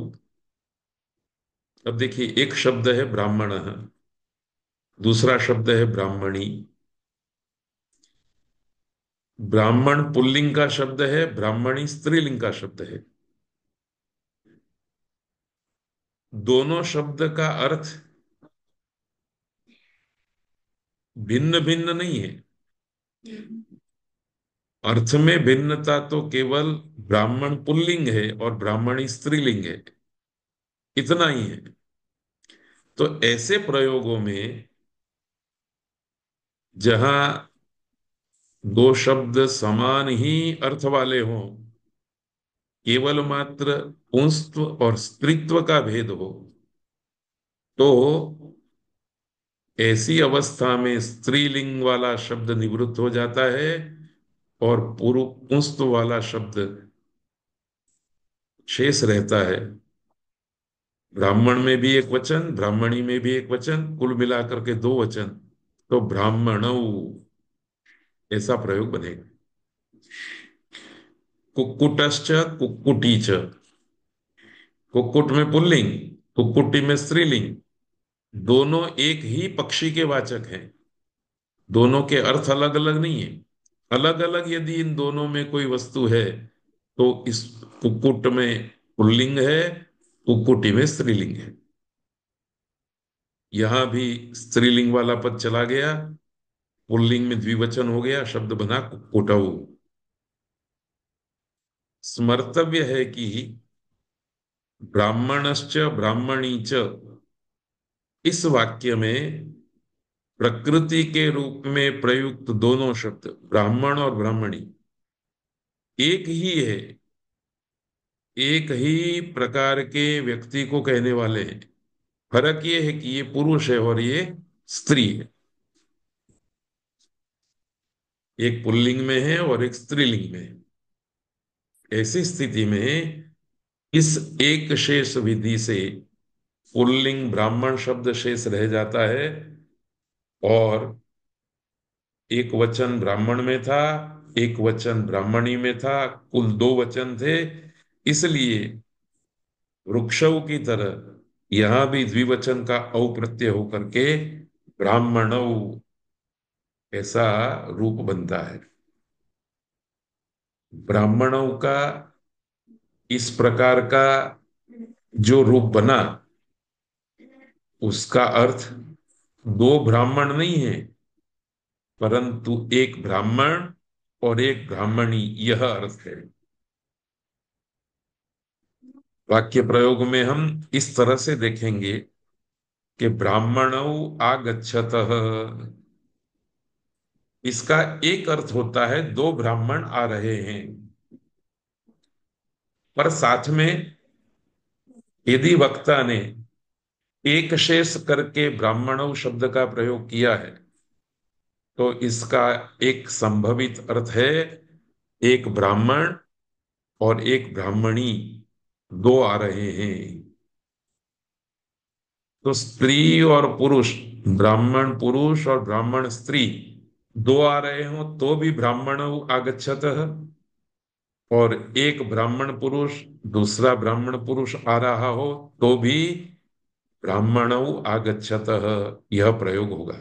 A: अब देखिए, एक शब्द है ब्राह्मण, दूसरा शब्द है ब्राह्मणी। ब्राह्मण पुल्लिंग का शब्द है, ब्राह्मणी स्त्रीलिंग का शब्द है। दोनों शब्द का अर्थ भिन्न भिन्न नहीं है। अर्थ में भिन्नता तो केवल ब्राह्मण पुल्लिंग है और ब्राह्मणी स्त्रीलिंग है, इतना ही है। तो ऐसे प्रयोगों में जहां दो शब्द समान ही अर्थ वाले हों, केवल मात्र पुंस्त्व और स्त्रीत्व का भेद हो, तो ऐसी अवस्था में स्त्रीलिंग वाला शब्द निवृत्त हो जाता है और पुंस्त्व वाला शब्द शेष रहता है। ब्राह्मण में भी एक वचन, ब्राह्मणी में भी एक वचन, कुल मिलाकर के दो वचन, तो ब्राह्मणौ ऐसा प्रयोग बनेगा। कुक्कुटश्च कुक्कुटी च। कुक्कुट में पुल्लिंग, कुक्कुटी में स्त्रीलिंग। दोनों एक ही पक्षी के वाचक हैं, दोनों के अर्थ अलग अलग नहीं है। अलग अलग यदि इन दोनों में कोई वस्तु है, तो इस कुक्कुट में पुल्लिंग है, कुक्कुटी में स्त्रीलिंग है। यहां भी स्त्रीलिंग वाला पद चला गया, पुल्लिंग में द्विवचन हो गया, शब्द बना कुक्कुटौ। स्मर्तव्य है कि ब्राह्मणश्च ब्राह्मणी च, इस वाक्य में प्रकृति के रूप में प्रयुक्त दोनों शब्द ब्राह्मण और ब्राह्मणी एक ही है, एक ही प्रकार के व्यक्ति को कहने वाले हैं। फर्क ये है कि ये पुरुष है और ये स्त्री है। एक पुल्लिंग में है और एक स्त्रीलिंग में है। ऐसी स्थिति में इस एक शेष विधि से पुल्लिंग ब्राह्मण शब्द शेष रह जाता है और एक वचन ब्राह्मण में था, एक वचन ब्राह्मणी में था, कुल दो वचन थे। इसलिए वृक्षौ की तरह यहां भी द्विवचन का औ प्रत्यय होकर के ब्राह्मणौ ऐसा रूप बनता है। ब्राह्मणों का इस प्रकार का जो रूप बना, उसका अर्थ दो ब्राह्मण नहीं है, परंतु एक ब्राह्मण और एक ब्राह्मणी, यह अर्थ है। वाक्य प्रयोग में हम इस तरह से देखेंगे कि ब्राह्मणौ आगच्छतः, इसका एक अर्थ होता है दो ब्राह्मण आ रहे हैं। पर साथ में यदि वक्ता ने एक शेष करके ब्राह्मणों शब्द का प्रयोग किया है, तो इसका एक संभवित अर्थ है एक ब्राह्मण और एक ब्राह्मणी दो आ रहे हैं। तो स्त्री और पुरुष, ब्राह्मण पुरुष और ब्राह्मण स्त्री दो आ रहे हो तो भी ब्राह्मण आगच्छतः, और एक ब्राह्मण पुरुष दूसरा ब्राह्मण पुरुष आ रहा हो तो भी ब्राह्मणौ आगच्छतः यह प्रयोग होगा।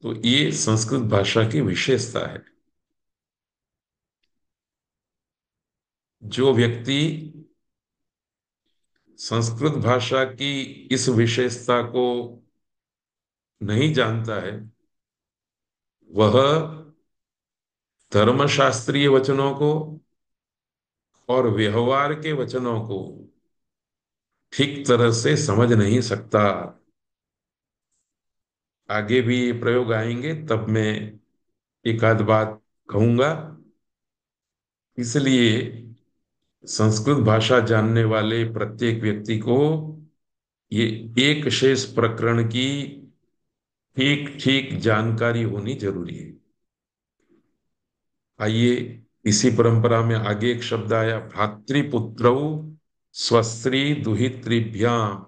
A: तो ये संस्कृत भाषा की विशेषता है। जो व्यक्ति संस्कृत भाषा की इस विशेषता को नहीं जानता है, वह धर्मशास्त्रीय वचनों को और व्यवहार के वचनों को ठीक तरह से समझ नहीं सकता। आगे भी ये प्रयोग आएंगे तब मैं एक आध बात कहूंगा। इसलिए संस्कृत भाषा जानने वाले प्रत्येक व्यक्ति को ये एक शेष प्रकरण की ठीक ठीक जानकारी होनी जरूरी है। आइए, इसी परंपरा में आगे एक शब्द आया, भ्रातृपुत्रौ स्वस्त्री दुहितृभ्याम।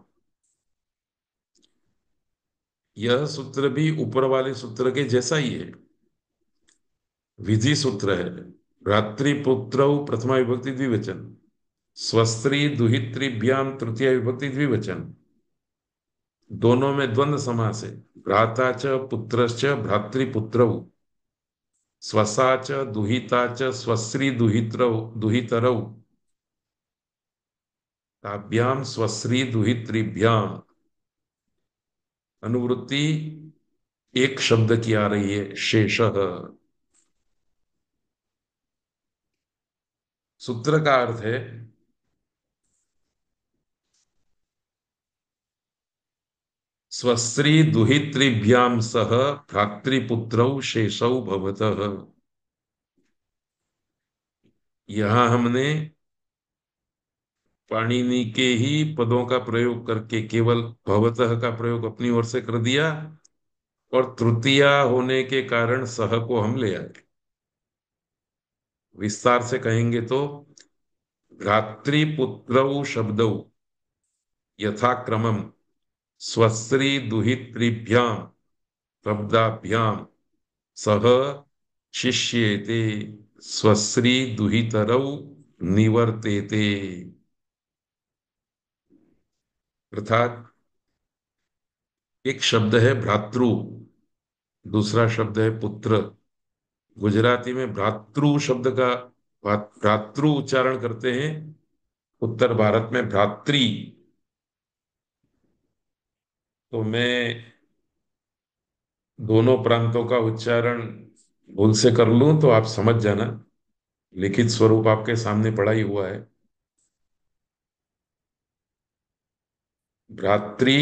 A: यह सूत्र भी ऊपर वाले सूत्र के जैसा ही है, विधि सूत्र है। भ्रातृपुत्रौ प्रथमा विभक्ति द्विवचन, स्वस्त्री दुहितृभ्याम तृतीय विभक्ति द्विवचन, दोनों में द्वंद्व समास है। भ्राता च पुत्रश्च भ्रातृपुत्रौ, स्वसा च दुहिता च स्वश्री दुहित्रौ दुहितरौ, ताभ्याम स्वश्री दुहितृभ्याम। अनुवृत्ति एक शब्द की आ रही है, शेषः। सूत्र का अर्थ है स्वस्त्री दुहितृभ्याम सह भ्रातृपुत्रौ शेषौ भवतः। यहां हमने पाणिनि के ही पदों का प्रयोग करके केवल भवतः का प्रयोग अपनी ओर से कर दिया, और तृतीया होने के कारण सह को हम ले आए। विस्तार से कहेंगे तो भ्रातृपुत्रौ शब्दौ यथाक्रमम स्वस्त्री दुहितृभ्याम शब्दाभ्याम सह शिष्येते स्वश्री दुहितरौ निवर्तेते। अर्थात एक शब्द है भ्रातृ, दूसरा शब्द है पुत्र। गुजराती में भ्रातृ शब्द का भ्रातृ उच्चारण करते हैं, उत्तर भारत में भ्रातृ। तो मैं दोनों प्रांतों का उच्चारण भूल से कर लूं तो आप समझ जाना, लिखित स्वरूप आपके सामने पड़ा ही हुआ है। भ्रातृ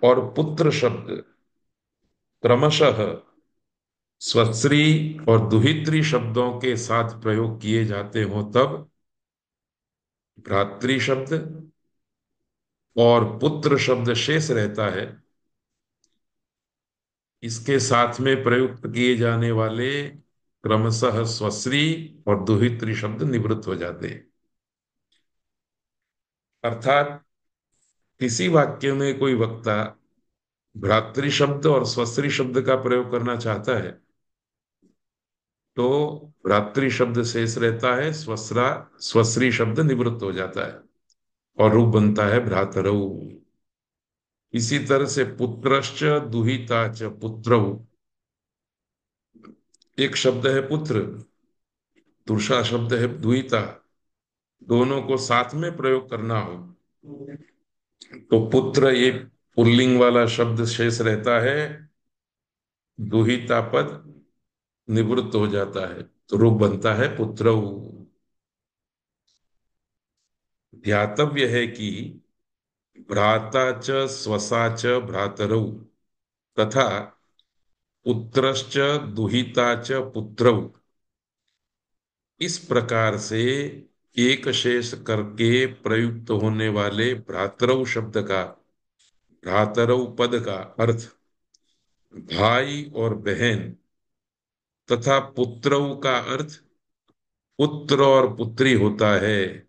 A: और पुत्र शब्द क्रमशः स्वश्री और दुहित्री शब्दों के साथ प्रयोग किए जाते हो तब भ्रातृ शब्द और पुत्र शब्द शेष रहता है। इसके साथ में प्रयुक्त किए जाने वाले क्रमशः स्वश्री और दुहित्री शब्द निवृत्त हो जाते हैं। अर्थात किसी वाक्य में कोई वक्ता भ्रातृ शब्द और स्वश्री शब्द का प्रयोग करना चाहता है तो भ्रातृ शब्द शेष रहता है, स्वश्री शब्द निवृत्त हो जाता है और रूप बनता है भ्रातरौ। इसी तरह से पुत्रश्च दुहिता च पुत्रौ, एक शब्द है पुत्र, दूसरा शब्द है दुहिता, दोनों को साथ में प्रयोग करना हो तो पुत्र ये पुल्लिंग वाला शब्द शेष रहता है, दुहिता पद निवृत्त हो जाता है तो रूप बनता है पुत्रौ। ध्यातव्य है कि भ्राता च स्वसा च भ्रातरौ तथा पुत्रश्च दुहिता च पुत्रौ, इस प्रकार से एक शेष करके प्रयुक्त होने वाले भ्रातरौ शब्द का, भ्रातरौ पद का अर्थ भाई और बहन तथा पुत्रौ का अर्थ पुत्र और पुत्री होता है,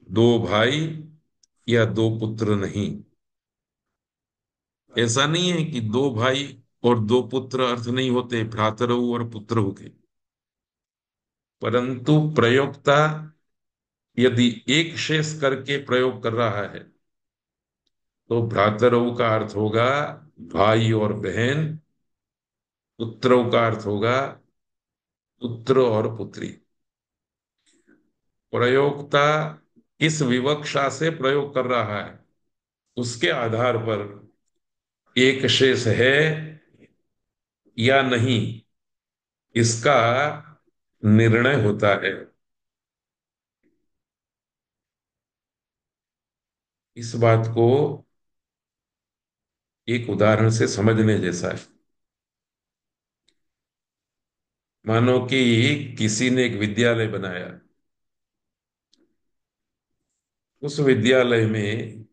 A: दो भाई या दो पुत्र नहीं। ऐसा नहीं है कि दो भाई और दो पुत्र अर्थ नहीं होते भ्रातरौ और पुत्रौ के, परंतु प्रयोक्ता यदि एक शेष करके प्रयोग कर रहा है तो भ्रातरौ का अर्थ होगा भाई और बहन, पुत्रौ का अर्थ होगा पुत्र और पुत्री। प्रयोक्ता किस विवक्षा से प्रयोग कर रहा है उसके आधार पर एक शेष है या नहीं, इसका निर्णय होता है। इस बात को एक उदाहरण से समझने जैसा है। मानो कि किसी ने एक विद्यालय बनाया, उस विद्यालय में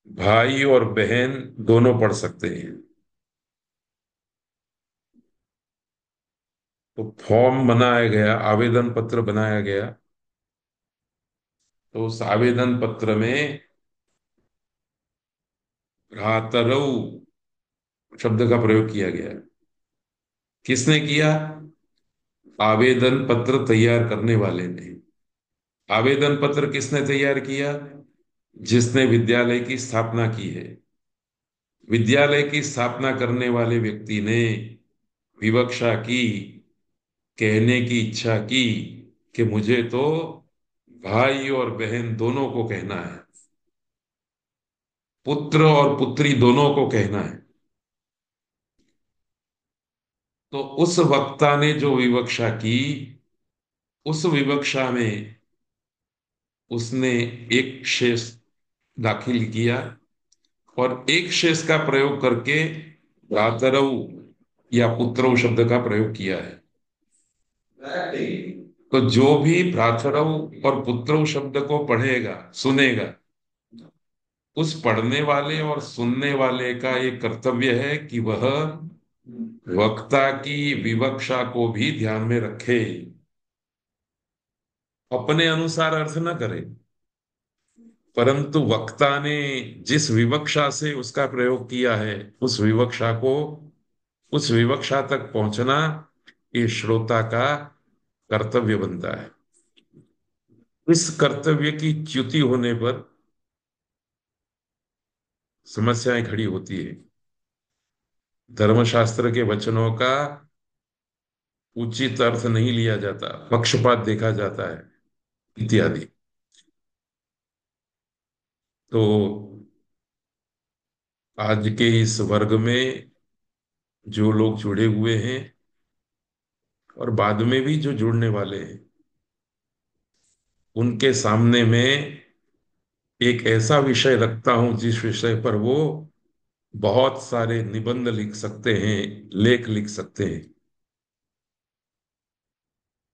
A: भाई और बहन दोनों पढ़ सकते हैं। तो फॉर्म बनाया गया, आवेदन पत्र बनाया गया, तो उस आवेदन पत्र में भ्रातरौ शब्द का प्रयोग किया गया है। किसने किया? आवेदन पत्र तैयार करने वाले ने। आवेदन पत्र किसने तैयार किया? जिसने विद्यालय की स्थापना की है। विद्यालय की स्थापना करने वाले व्यक्ति ने विवक्षा की, कहने की इच्छा की कि मुझे तो भाई और बहन दोनों को कहना है, पुत्र और पुत्री दोनों को कहना है। तो उस वक्ता ने जो विवक्षा की, उस विवक्षा में उसने एक शेष दाखिल किया और एक शेष का प्रयोग करके भ्रातरऊ या पुत्रऊ शब्द का प्रयोग किया है। तो जो भी भ्रातरऊ और पुत्रऊ शब्द को पढ़ेगा, सुनेगा, उस पढ़ने वाले और सुनने वाले का ये कर्तव्य है कि वह वक्ता की विवक्षा को भी ध्यान में रखे, अपने अनुसार अर्थ न करे, परंतु वक्ता ने जिस विवक्षा से उसका प्रयोग किया है, उस विवक्षा को, उस विवक्षा तक पहुंचना, ये श्रोता का कर्तव्य बनता है। इस कर्तव्य की च्युति होने पर समस्याएं खड़ी होती है। धर्मशास्त्र के वचनों का उचित अर्थ नहीं लिया जाता, पक्षपात देखा जाता है, इत्यादि। तो आज के इस वर्ग में जो लोग जुड़े हुए हैं और बाद में भी जो जुड़ने वाले हैं, उनके सामने में एक ऐसा विषय रखता हूं जिस विषय पर वो बहुत सारे निबंध लिख सकते हैं, लेख लिख सकते हैं।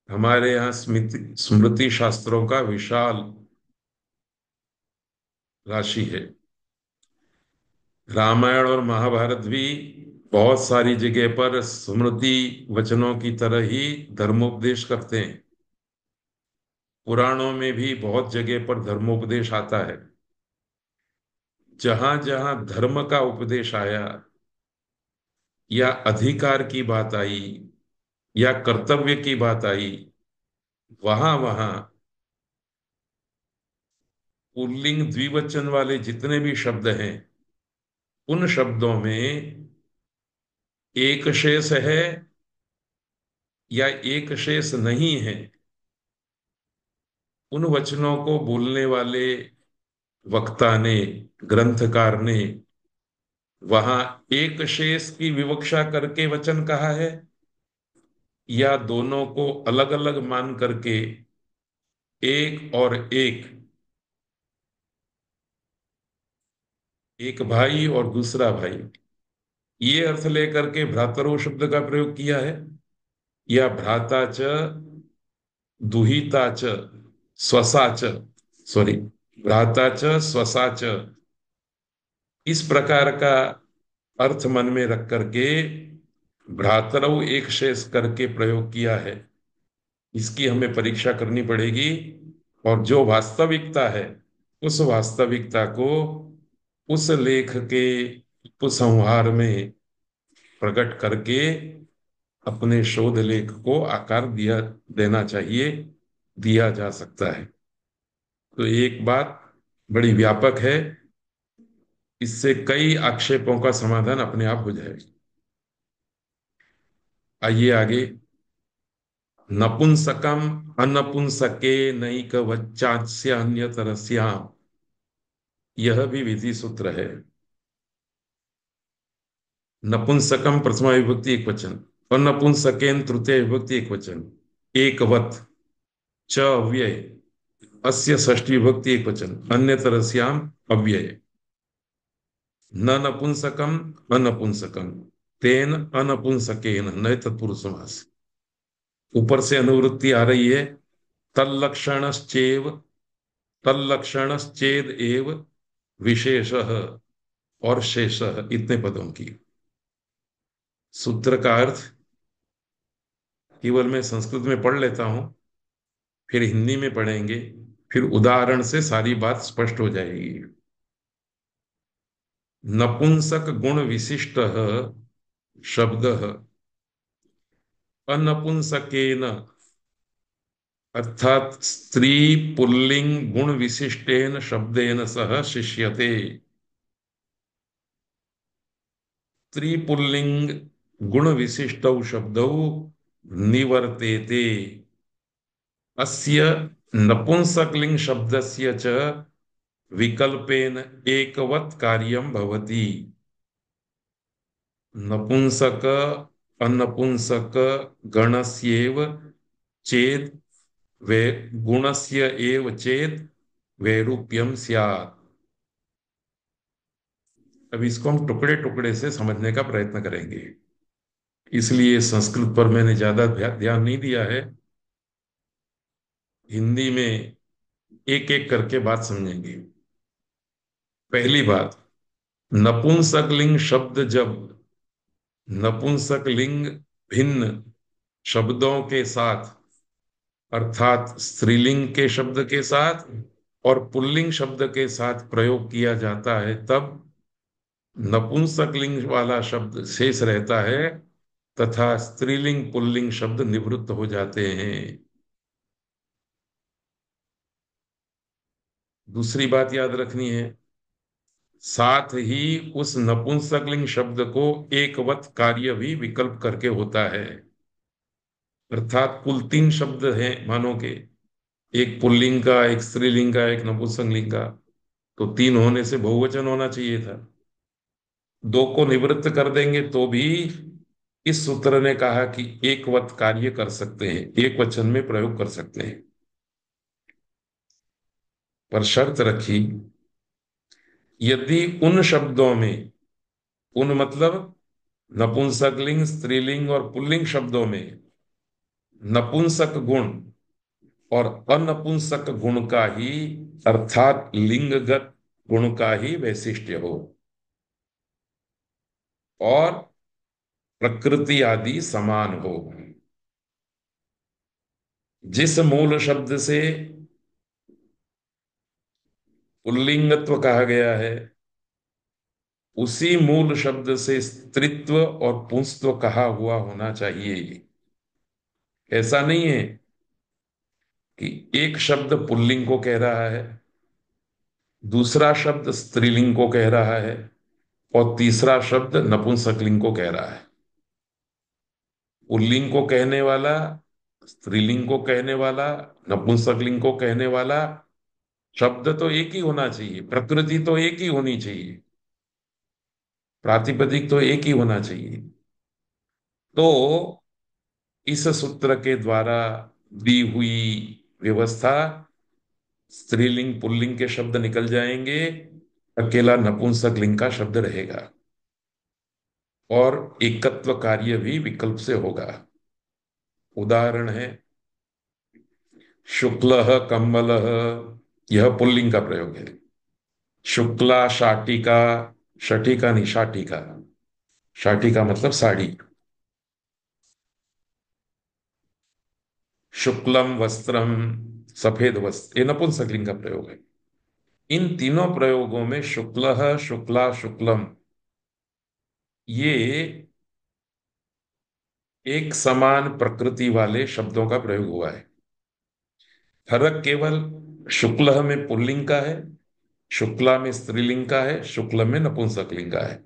A: हमारे यहाँ स्मृति स्मृति शास्त्रों का विशाल राशि है। रामायण और महाभारत भी बहुत सारी जगह पर स्मृति वचनों की तरह ही धर्मोपदेश करते हैं। पुराणों में भी बहुत जगह पर धर्मोपदेश आता है। जहां जहां धर्म का उपदेश आया या अधिकार की बात आई या कर्तव्य की बात आई, वहां वहां पुल्लिंग द्विवचन वाले जितने भी शब्द हैं, उन शब्दों में एक शेष है या एक शेष नहीं है, उन वचनों को बोलने वाले वक्ता ने, ग्रंथकार ने वहां एक शेष की विवक्षा करके वचन कहा है या दोनों को अलग अलग मान करके एक और एक, एक भाई और दूसरा भाई, ये अर्थ लेकर के भ्रातरो शब्द का प्रयोग किया है, या भ्राता च, दुहिता च, स्वसा च, सॉरी, भ्राता च स्वसा च, इस प्रकार का अर्थ मन में रख करके भ्रातरऊ एक शेष करके प्रयोग किया है। इसकी हमें परीक्षा करनी पड़ेगी और जो वास्तविकता है, उस वास्तविकता को उस लेख के उपसंहार में प्रकट करके अपने शोध लेख को आकार दिया देना चाहिए, दिया जा सकता है। तो एक बात बड़ी व्यापक है, इससे कई आक्षेपों का समाधान अपने आप हो जाएगा। आइए आगे। नपुंसकम अनपुंसके नैक वच्चास्य अन्यतरस्याम, यह भी विधि सूत्र है। नपुंसकम प्रथमा विभक्ति एक वचन, अनपुंसकेन तृतीय विभक्ति एक वचन, एकवत, च अव्यय, अस्य षष्ठी विभक्ति एक वचन, अन्यतरस्याम अव्यय। न नपुंसकम अनपुंसकम, तेन अनपुंसकेन, नए तत्पुरुष समास। ऊपर से अनुवृत्ति आ रही है, तल्लक्षणश्चेव, तल्लक्षणश्चेद एव विशेषः और शेषः, इतने पदों की। सूत्र का अर्थ केवल मैं संस्कृत में पढ़ लेता हूं, फिर हिंदी में पढ़ेंगे, फिर उदाहरण से सारी बात स्पष्ट हो जाएगी। नपुंसक गुण विशिष्ट शब्द अनपुंसकेन अर्थात स्त्री पुल्लिंग गुण विशिष्टेन शब्देन सह शिष्यते। स्त्री पुल्लिंग गुण विशिष्टौ शब्दौ निवर्तेते। अस्य नपुंसकलिंग शब्दस्य च विकल्पेन एकवत् कार्यं भवति। नपुंसक अनपुंसक गणस्येव चेत् वे गुणस्य एव चेत् वैरूप्यं स्यात्। अब इसको हम टुकड़े टुकड़े से समझने का प्रयत्न करेंगे, इसलिए संस्कृत पर मैंने ज्यादा ध्यान नहीं दिया है। हिंदी में एक एक करके बात समझेंगे। पहली बात, नपुंसकलिंग शब्द जब नपुंसकलिंग भिन्न शब्दों के साथ अर्थात स्त्रीलिंग के शब्द के साथ और पुल्लिंग शब्द के साथ प्रयोग किया जाता है, तब नपुंसकलिंग वाला शब्द शेष रहता है तथा स्त्रीलिंग पुल्लिंग शब्द निवृत्त हो जाते हैं। दूसरी बात याद रखनी है, साथ ही उस नपुंसकलिंग शब्द को एकवत कार्य भी विकल्प करके होता है। अर्थात कुल तीन शब्द हैं मानो के, एक पुल्लिंग का, एक स्त्रीलिंग का, एक नपुंसकलिंग का, तो तीन होने से बहुवचन होना चाहिए था। दो को निवृत्त कर देंगे तो भी इस सूत्र ने कहा कि एकवत कार्य कर सकते हैं, एक वचन में प्रयोग कर सकते हैं, पर शर्त रखी, यदि उन शब्दों में, उन मतलब नपुंसकलिंग स्त्रीलिंग और पुल्लिंग शब्दों में नपुंसक गुण और अनपुंसक गुण का ही अर्थात लिंगगत गुण का ही वैशिष्ट्य हो और प्रकृति आदि समान हो। जिस मूल शब्द से पुल्लिंगत्व कहा गया है उसी मूल शब्द से स्त्रीत्व और पुंसत्व कहा हुआ होना चाहिए। ऐसा नहीं है कि एक शब्द पुल्लिंग को कह रहा है, दूसरा शब्द स्त्रीलिंग को कह रहा है और तीसरा शब्द नपुंसकलिंग को कह रहा है। पुल्लिंग को कहने वाला, स्त्रीलिंग को कहने वाला, नपुंसकलिंग को कहने वाला शब्द तो एक ही होना चाहिए, प्रकृति तो एक ही होनी चाहिए, प्रातिपदिक तो एक ही होना चाहिए। तो इस सूत्र के द्वारा दी हुई व्यवस्था, स्त्रीलिंग पुल्लिंग के शब्द निकल जाएंगे, अकेला नपुंसकलिंग का शब्द रहेगा और एकत्व कार्य भी विकल्प से होगा। उदाहरण है शुक्ल कम्बल, यह पुल्लिंग का प्रयोग है। शुक्ला शाटिका, शटिका नहीं शाटिका, शाटिका मतलब साड़ी। शुक्लम वस्त्रम, सफेद वस्त्र, ये नपुंसकलिंग का प्रयोग है। इन तीनों प्रयोगों में शुक्ल शुक्ला शुक्लम ये एक समान प्रकृति वाले शब्दों का प्रयोग हुआ है। फर्क केवल शुक्ल में पुल्लिंग का है, शुक्ला में स्त्रीलिंग का है, शुक्ल में नपुंसकलिंग का है।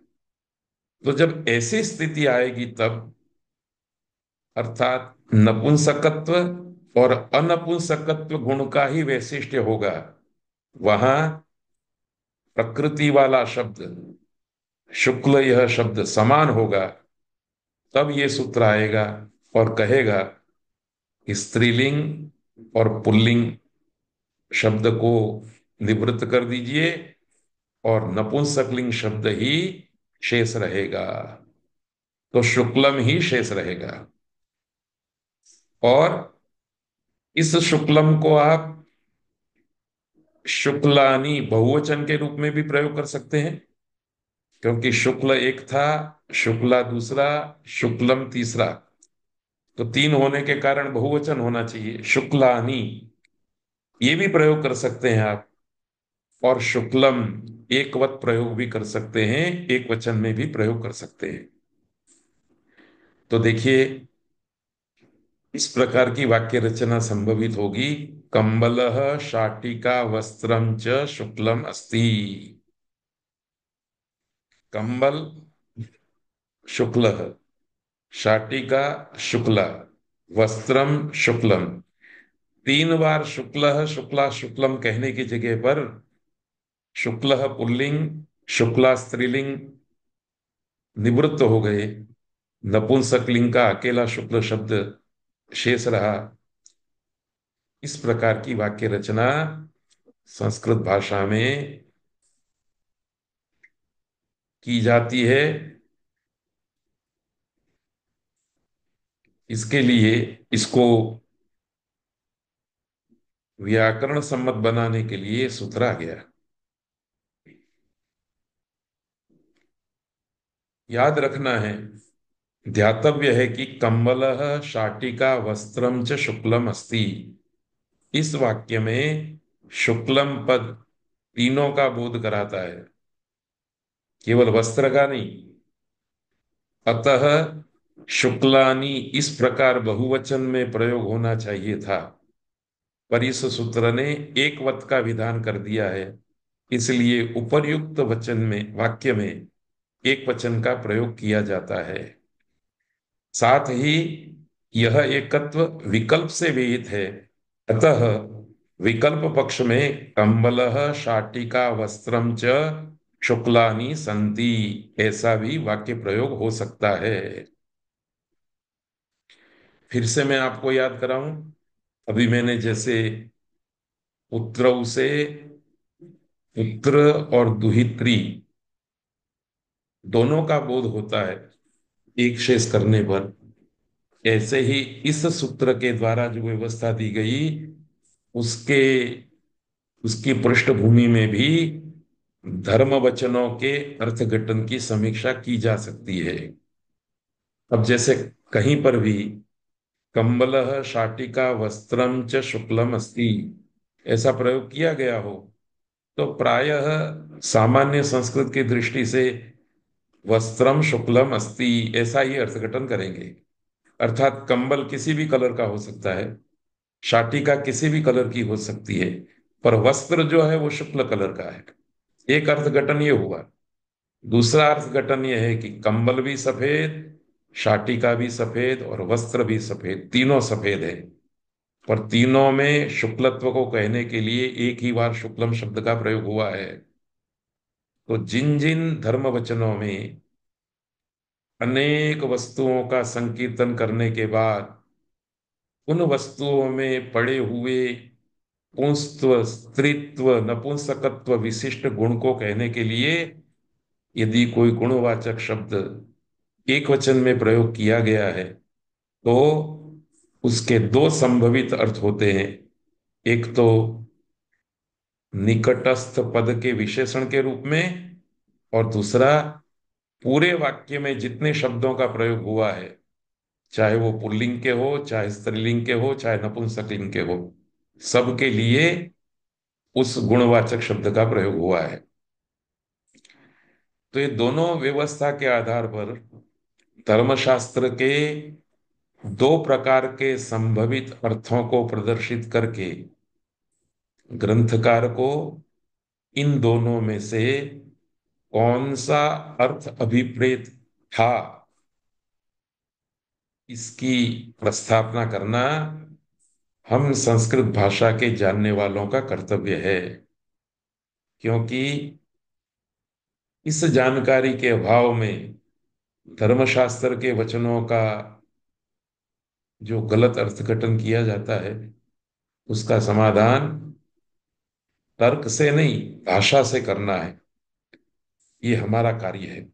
A: तो जब ऐसी स्थिति आएगी तब अर्थात नपुंसकत्व और अनपुंसकत्व गुण का ही वैशिष्ट्य होगा, वहां प्रकृति वाला शब्द शुक्ल यह शब्द समान होगा, तब ये सूत्र आएगा और कहेगा कि स्त्रीलिंग और पुल्लिंग शब्द को निवृत्त कर दीजिए और नपुंसकलिंग शब्द ही शेष रहेगा, तो शुक्लम ही शेष रहेगा। और इस शुक्लम को आप शुक्लानी बहुवचन के रूप में भी प्रयोग कर सकते हैं, क्योंकि शुक्ल एक था, शुक्ला दूसरा, शुक्लम तीसरा, तो तीन होने के कारण बहुवचन होना चाहिए, शुक्लानी, ये भी प्रयोग कर सकते हैं आप। और शुक्लम एकवत प्रयोग भी कर सकते हैं, एक वचन में भी प्रयोग कर सकते हैं। तो देखिए, इस प्रकार की वाक्य रचना संभवित होगी। कंबलः शाटिका वस्त्रम च शुक्लम अस्ति। कंबल शुक्ल, शाटिका शुक्ला, वस्त्रम शुक्लम। 3 बार शुक्ल शुक्ला शुक्लम कहने की जगह पर शुक्ल पुल्लिंग, शुक्ला स्त्रीलिंग निवृत्त हो गए। नपुंसकलिंग का अकेला शुक्ल शब्द शेष रहा। इस प्रकार की वाक्य रचना संस्कृत भाषा में की जाती है। इसके लिए इसको व्याकरण सम्मत बनाने के लिए सुधरा गया। याद रखना है, ध्यातव्य है कि कंबलः शाटिका वस्त्रम च शुक्लम अस्ति। इस वाक्य में शुक्लम पद तीनों का बोध कराता है, केवल वस्त्र का नहीं। अतः शुक्लानि इस प्रकार बहुवचन में प्रयोग होना चाहिए था, पर इस सूत्र ने एक वत का विधान कर दिया है। इसलिए उपर्युक्त वचन में, वाक्य में एक वचन का प्रयोग किया जाता है। साथ ही यह एकत्व विकल्प से विहित है। अतः विकल्प पक्ष में कंबलः शाटिका वस्त्रम च शुक्लानि संति, ऐसा भी वाक्य प्रयोग हो सकता है। फिर से मैं आपको याद कराऊं, अभी मैंने जैसे पुत्रौ से पुत्र और दुहित्री दोनों का बोध होता है एक शेष करने पर, ऐसे ही इस सूत्र के द्वारा जो व्यवस्था दी गई उसके उसकी पृष्ठभूमि में भी धर्म वचनों के अर्थघटन की समीक्षा की जा सकती है। अब जैसे कहीं पर भी कंबलः शाटिका वस्त्रम च शुक्लम अस्ति ऐसा प्रयोग किया गया हो, तो प्रायः सामान्य संस्कृत की दृष्टि से वस्त्रम शुक्लम अस्ति ऐसा ही अर्थघटन करेंगे। अर्थात कंबल किसी भी कलर का हो सकता है, शाटिका किसी भी कलर की हो सकती है, पर वस्त्र जो है वो शुक्ल कलर का है। एक अर्थघटन ये हुआ। दूसरा अर्थघटन ये है कि कंबल भी सफेद, शाटिका भी सफेद और वस्त्र भी सफेद, तीनों सफेद है। पर तीनों में शुक्लत्व को कहने के लिए एक ही बार शुक्लम शब्द का प्रयोग हुआ है। तो जिन जिन धर्म वचनों में अनेक वस्तुओं का संकीर्तन करने के बाद उन वस्तुओं में पड़े हुए पुंस्त्व, स्त्रीत्व, नपुंसकत्व विशिष्ट गुण को कहने के लिए यदि कोई गुणवाचक शब्द एक वचन में प्रयोग किया गया है, तो उसके दो संभवित अर्थ होते हैं। एक तो निकटस्थ पद के विशेषण के रूप में, और दूसरा पूरे वाक्य में जितने शब्दों का प्रयोग हुआ है, चाहे वो पुल्लिंग के हो, चाहे स्त्रीलिंग के हो, चाहे नपुंसकलिंग के हो, सबके लिए उस गुणवाचक शब्द का प्रयोग हुआ है। तो ये दोनों व्यवस्था के आधार पर धर्मशास्त्र के दो प्रकार के संभवित अर्थों को प्रदर्शित करके ग्रंथकार को इन दोनों में से कौन सा अर्थ अभिप्रेत था, इसकी प्रस्थापना करना हम संस्कृत भाषा के जानने वालों का कर्तव्य है। क्योंकि इस जानकारी के अभाव में धर्मशास्त्र के वचनों का जो गलत अर्थघटन किया जाता है, उसका समाधान तर्क से नहीं भाषा से करना है। ये हमारा कार्य है।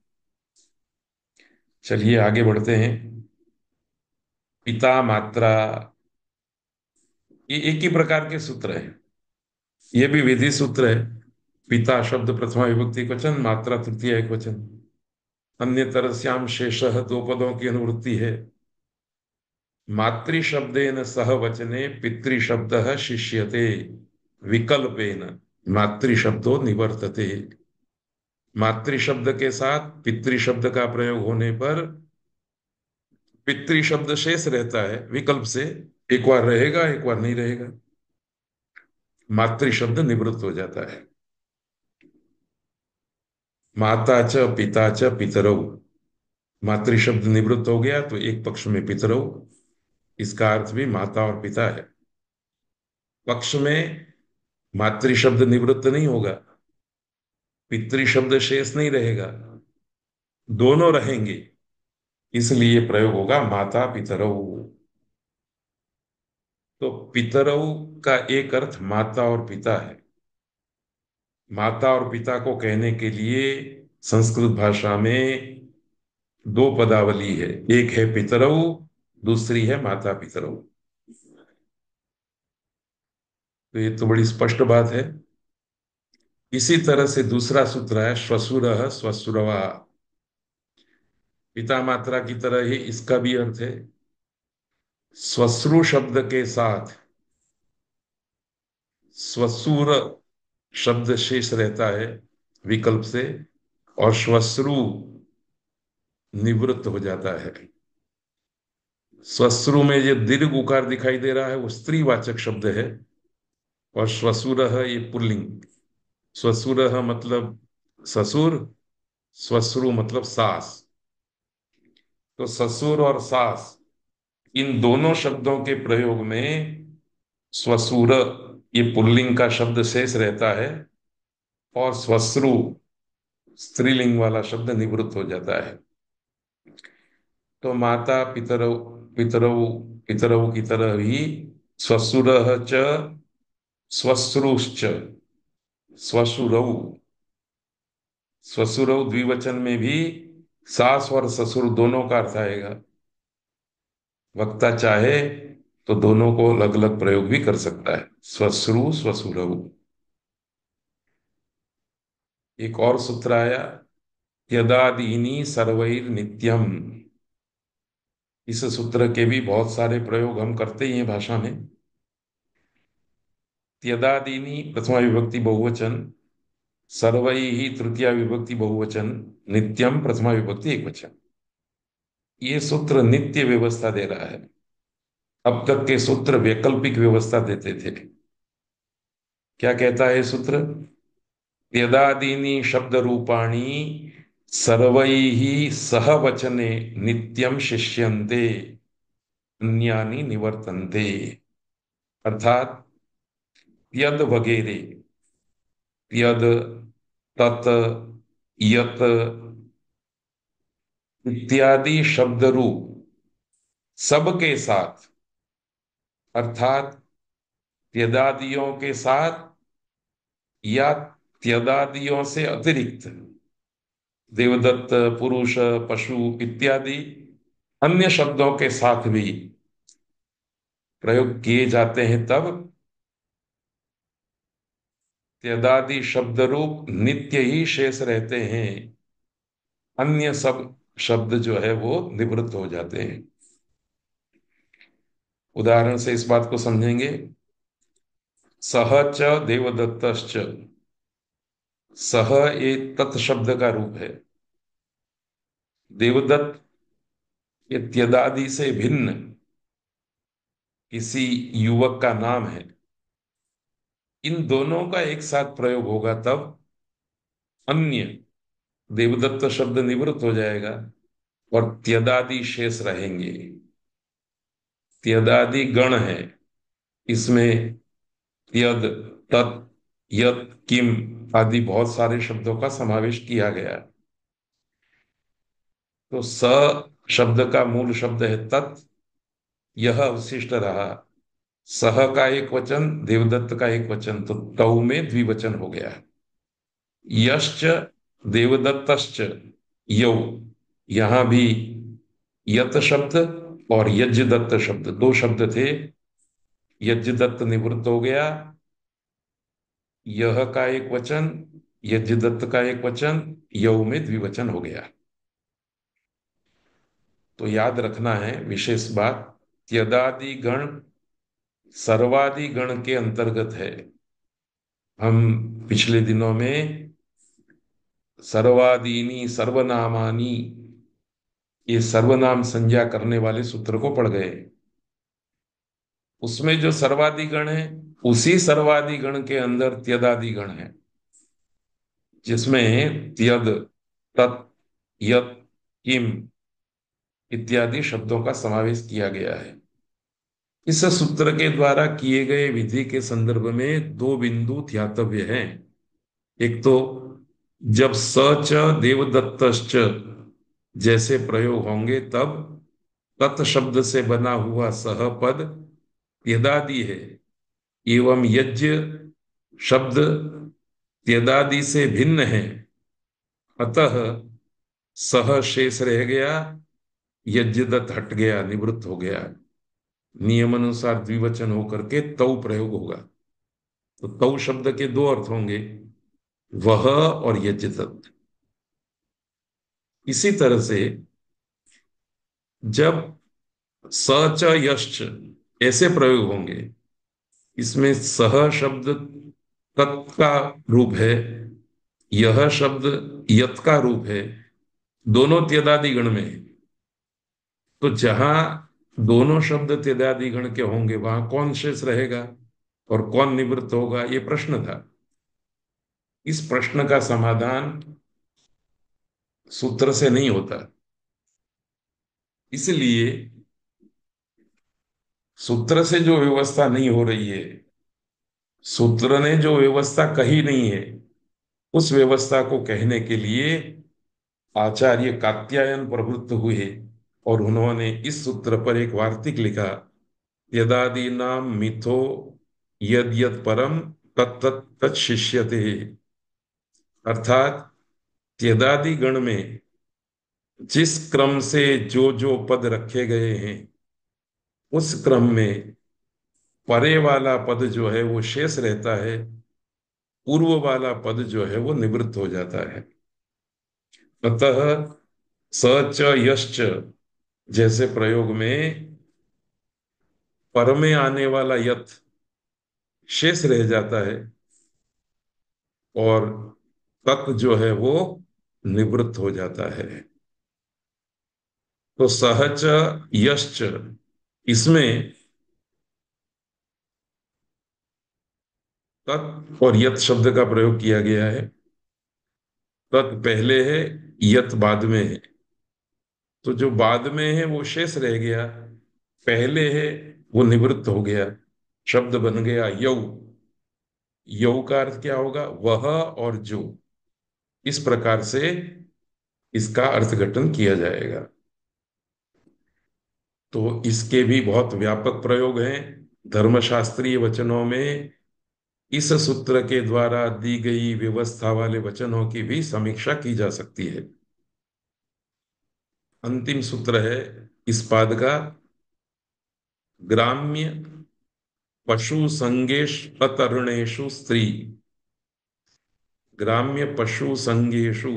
A: चलिए आगे बढ़ते हैं। पिता मात्रा, ये एक ही प्रकार के सूत्र है। ये भी विधि सूत्र है। पिता शब्द प्रथमा विभक्ति एकवचन, मात्रा तृतीया एकवचन। अन्य तरस्याम शेषः दो पदों की अनुवृत्ति है। मातृशब्देन सह वचने पितृशब्दः शिष्यते, विकल्पेन मातृशब्दो निवर्तते। मातृ शब्द के साथ पितृ शब्द का प्रयोग होने पर पितृ शब्द शेष रहता है विकल्प से। एक बार रहेगा, एक बार नहीं रहेगा। मातृ शब्द निवृत्त हो जाता है। माता च पिता च पितरौ, मातृ शब्द निवृत्त हो गया तो एक पक्ष में पितरौ, इसका अर्थ भी माता और पिता है। पक्ष में मातृ शब्द निवृत्त नहीं होगा, पितृ शब्द शेष नहीं रहेगा, दोनों रहेंगे, इसलिए प्रयोग होगा माता पितरौ। तो पितरौ का एक अर्थ माता और पिता है। माता और पिता को कहने के लिए संस्कृत भाषा में दो पदावली है, एक है पितरौ, दूसरी है माता पितरौ। तो ये तो बड़ी स्पष्ट बात है। इसी तरह से दूसरा सूत्र है श्वशुरः श्वशुरवा, पिता मात्रा की तरह ही इसका भी अर्थ है। श्वश्रु शब्द के साथ श्वशुर शब्द शेष रहता है विकल्प से, और श्वश्रु निवृत्त हो जाता है। श्वश्रु में जो दीर्घ उकार दिखाई दे रहा है वो स्त्रीवाचक शब्द है, और श्वशुरः ये पुल्लिंग। श्वशुरः मतलब ससुर, श्वश्रु मतलब सास। तो ससुर और सास इन दोनों शब्दों के प्रयोग में श्वशुर ये पुल्लिंग का शब्द शेष रहता है, और श्वश्रु स्त्रीलिंग वाला शब्द निवृत्त हो जाता है। तो माता पितरौ, पितरौ पितरौ की तरह ही श्वशुरः च श्वश्रुश्च श्वशुरौ, श्वशुरौ द्विवचन में भी सास और ससुर दोनों का अर्थ आएगा। वक्ता चाहे तो दोनों को अलग अलग प्रयोग भी कर सकता है, श्वश्रु श्वशुरौ। एक और सूत्र आया, यदादीनी सर्वैर नित्यम। इस सूत्र के भी बहुत सारे प्रयोग हम करते ही हैं भाषा में। त्यदादीनी प्रथमा विभक्ति बहुवचन, सर्वैहि तृतीया विभक्ति बहुवचन, नित्यम प्रथमा विभक्ति एकवचन। ये सूत्र नित्य व्यवस्था दे रहा है। अब तक के सूत्र वैकल्पिक व्यवस्था देते थे। क्या कहता है सूत्र? त्यदादीनी शब्द रूपाणी सर्वैहि सह वचने नित्यम शिष्यन्ते अन्यानि निवर्तन्ते। अर्थात यद वगैरह, यद, तत्, यत इत्यादि शब्द रूप सबके साथ, अर्थात त्यदादियों के साथ या त्यदादियों से अतिरिक्त, देवदत्त, पुरुष, पशु इत्यादि अन्य शब्दों के साथ भी प्रयोग किए जाते हैं, तब त्यदादि शब्द रूप नित्य ही शेष रहते हैं, अन्य सब शब्द जो है वो निवृत्त हो जाते हैं। उदाहरण से इस बात को समझेंगे। सह च देवदत्तश्च, सह एक तत् शब्द का रूप है। देवदत्त ये त्यदादि से भिन्न किसी युवक का नाम है। इन दोनों का एक साथ प्रयोग होगा तब अन्य, देवदत्त शब्द निवृत्त हो जाएगा और त्यदादि शेष रहेंगे। त्यदादि गण है, इसमें यद, तत्, यत, किम आदि बहुत सारे शब्दों का समावेश किया गया। तो स शब्द का मूल शब्द है तत्, यह अवशिष्ट रहा। सह का एक वचन, देवदत्त का एक वचन, तो तौ में द्विवचन हो गया। यश्च देवदत्तश्च यौ, यहां भी यत शब्द और यज्ञदत्त शब्द दो शब्द थे, यज्ञदत्त निवृत्त हो गया, यह का एक वचन, यज्ञदत्त का एक वचन, यौ में द्विवचन हो गया। तो याद रखना है विशेष बात, त्यदादि गण सर्वादि गण के अंतर्गत है। हम पिछले दिनों में सर्वादीनी सर्वनामानी, ये सर्वनाम संज्ञा करने वाले सूत्र को पढ़ गए। उसमें जो सर्वादि गण है, उसी सर्वादि गण के अंदर त्यदादि गण है, जिसमें त्यद, तत्, यत्, किम इत्यादि शब्दों का समावेश किया गया है। इस सूत्र के द्वारा किए गए विधि के संदर्भ में दो बिंदु ध्यातव्य हैं। एक तो जब स च देवदत्तश्च जैसे प्रयोग होंगे, तब तत् शब्द से बना हुआ सह पद त्यदादि है, एवं यज्ञ शब्द त्यदादि से भिन्न है, अतः सह शेष रह गया, यज्ञदत्त हट गया, निवृत्त हो गया। नियमानुसार द्विवचन होकर के तौ प्रयोग होगा। तो तौ शब्द के दो अर्थ होंगे, वह और यज्ञदत्त। इसी तरह से जब स च यश्च ऐसे प्रयोग होंगे, इसमें सह शब्द तत् का रूप है, यह शब्द यत का रूप है, दोनों त्यदादि गण में है। तो जहां दोनों शब्द त्यदादि गण के होंगे, वहां कौन शेष रहेगा और कौन निवृत्त होगा, ये प्रश्न था। इस प्रश्न का समाधान सूत्र से नहीं होता। इसलिए सूत्र से जो व्यवस्था नहीं हो रही है, सूत्र ने जो व्यवस्था कही नहीं है, उस व्यवस्था को कहने के लिए आचार्य कात्यायन प्रवृत्त हुए और उन्होंने इस सूत्र पर एक वार्तिक लिखा। यदादि नाम मिथो यद यद परम तत् तत् शिष्यते। अर्थात त्यदादि गण में जिस क्रम से जो जो पद रखे गए हैं, उस क्रम में परे वाला पद जो है वो शेष रहता है, पूर्व वाला पद जो है वो निवृत्त हो जाता है। अतः स च यश्च जैसे प्रयोग में पर में आने वाला यथ शेष रह जाता है और तत् जो है वो निवृत्त हो जाता है। तो सहच यश्च, इसमें तत् और यत शब्द का प्रयोग किया गया है। तत् पहले है, यत बाद में है। तो जो बाद में है वो शेष रह गया, पहले है वो निवृत्त हो गया, शब्द बन गया यौ। यौ का अर्थ क्या होगा, वह और जो। इस प्रकार से इसका अर्थघटन किया जाएगा। तो इसके भी बहुत व्यापक प्रयोग हैं। धर्मशास्त्रीय वचनों में इस सूत्र के द्वारा दी गई व्यवस्था वाले वचनों की भी समीक्षा की जा सकती है। अंतिम सूत्र है इस पाद का, ग्राम्य पशु संगेश अतरुणेषु स्त्री। ग्राम्य पशु संगेषु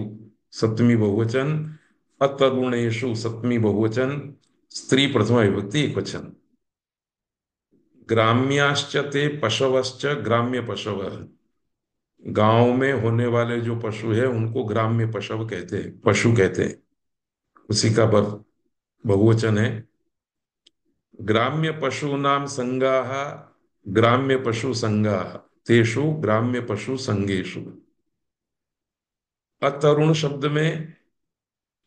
A: सप्तमी बहुवचन, अतरुणेषु सप्तमी बहुवचन, स्त्री प्रथमा विभक्ति एकवचन। ग्राम्याश्च ते पशवश्च ग्राम्य पशव। गांव में होने वाले जो पशु है उनको ग्राम्य पशव कहते हैं, पशु कहते हैं। उसी का बहुवचन है। ग्राम्य पशूनाम संगाः ग्राम्य पशु संगाः तेषु ग्राम्य पशु संगेषु। अतरुण शब्द में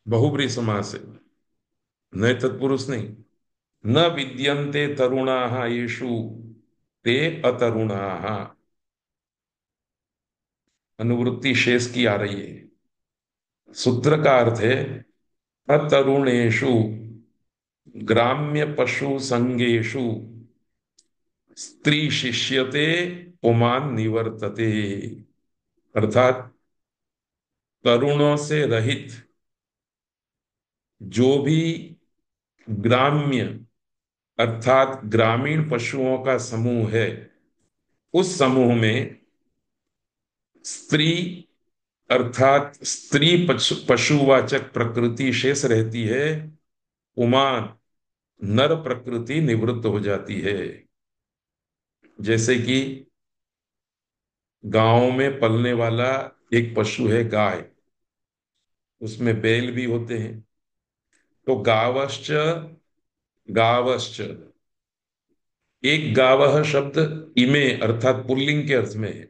A: बहुब्रीहि समास है, नए तत्पुरुष नहीं। न विद्यन्ते तरुणाः येषु ते अतरुणाः। अनुवृत्ति शेष की आ रही है। सूत्र का अर्थ है अतरुणेषु ग्राम्य पशु संगेषु स्त्री शिष्यते पुमान निवर्तते। अर्थात तरुणों से रहित जो भी ग्राम्य अर्थात ग्रामीण पशुओं का समूह है, उस समूह में स्त्री अर्थात स्त्री पशुवाचक प्रकृति शेष रहती है, उमान नर प्रकृति निवृत्त हो जाती है। जैसे कि गांव में पलने वाला एक पशु है गाय, उसमें बैल भी होते हैं। तो गावश्च, गावश्च, एक गावह शब्द इमे अर्थात पुल्लिंग के अर्थ में है।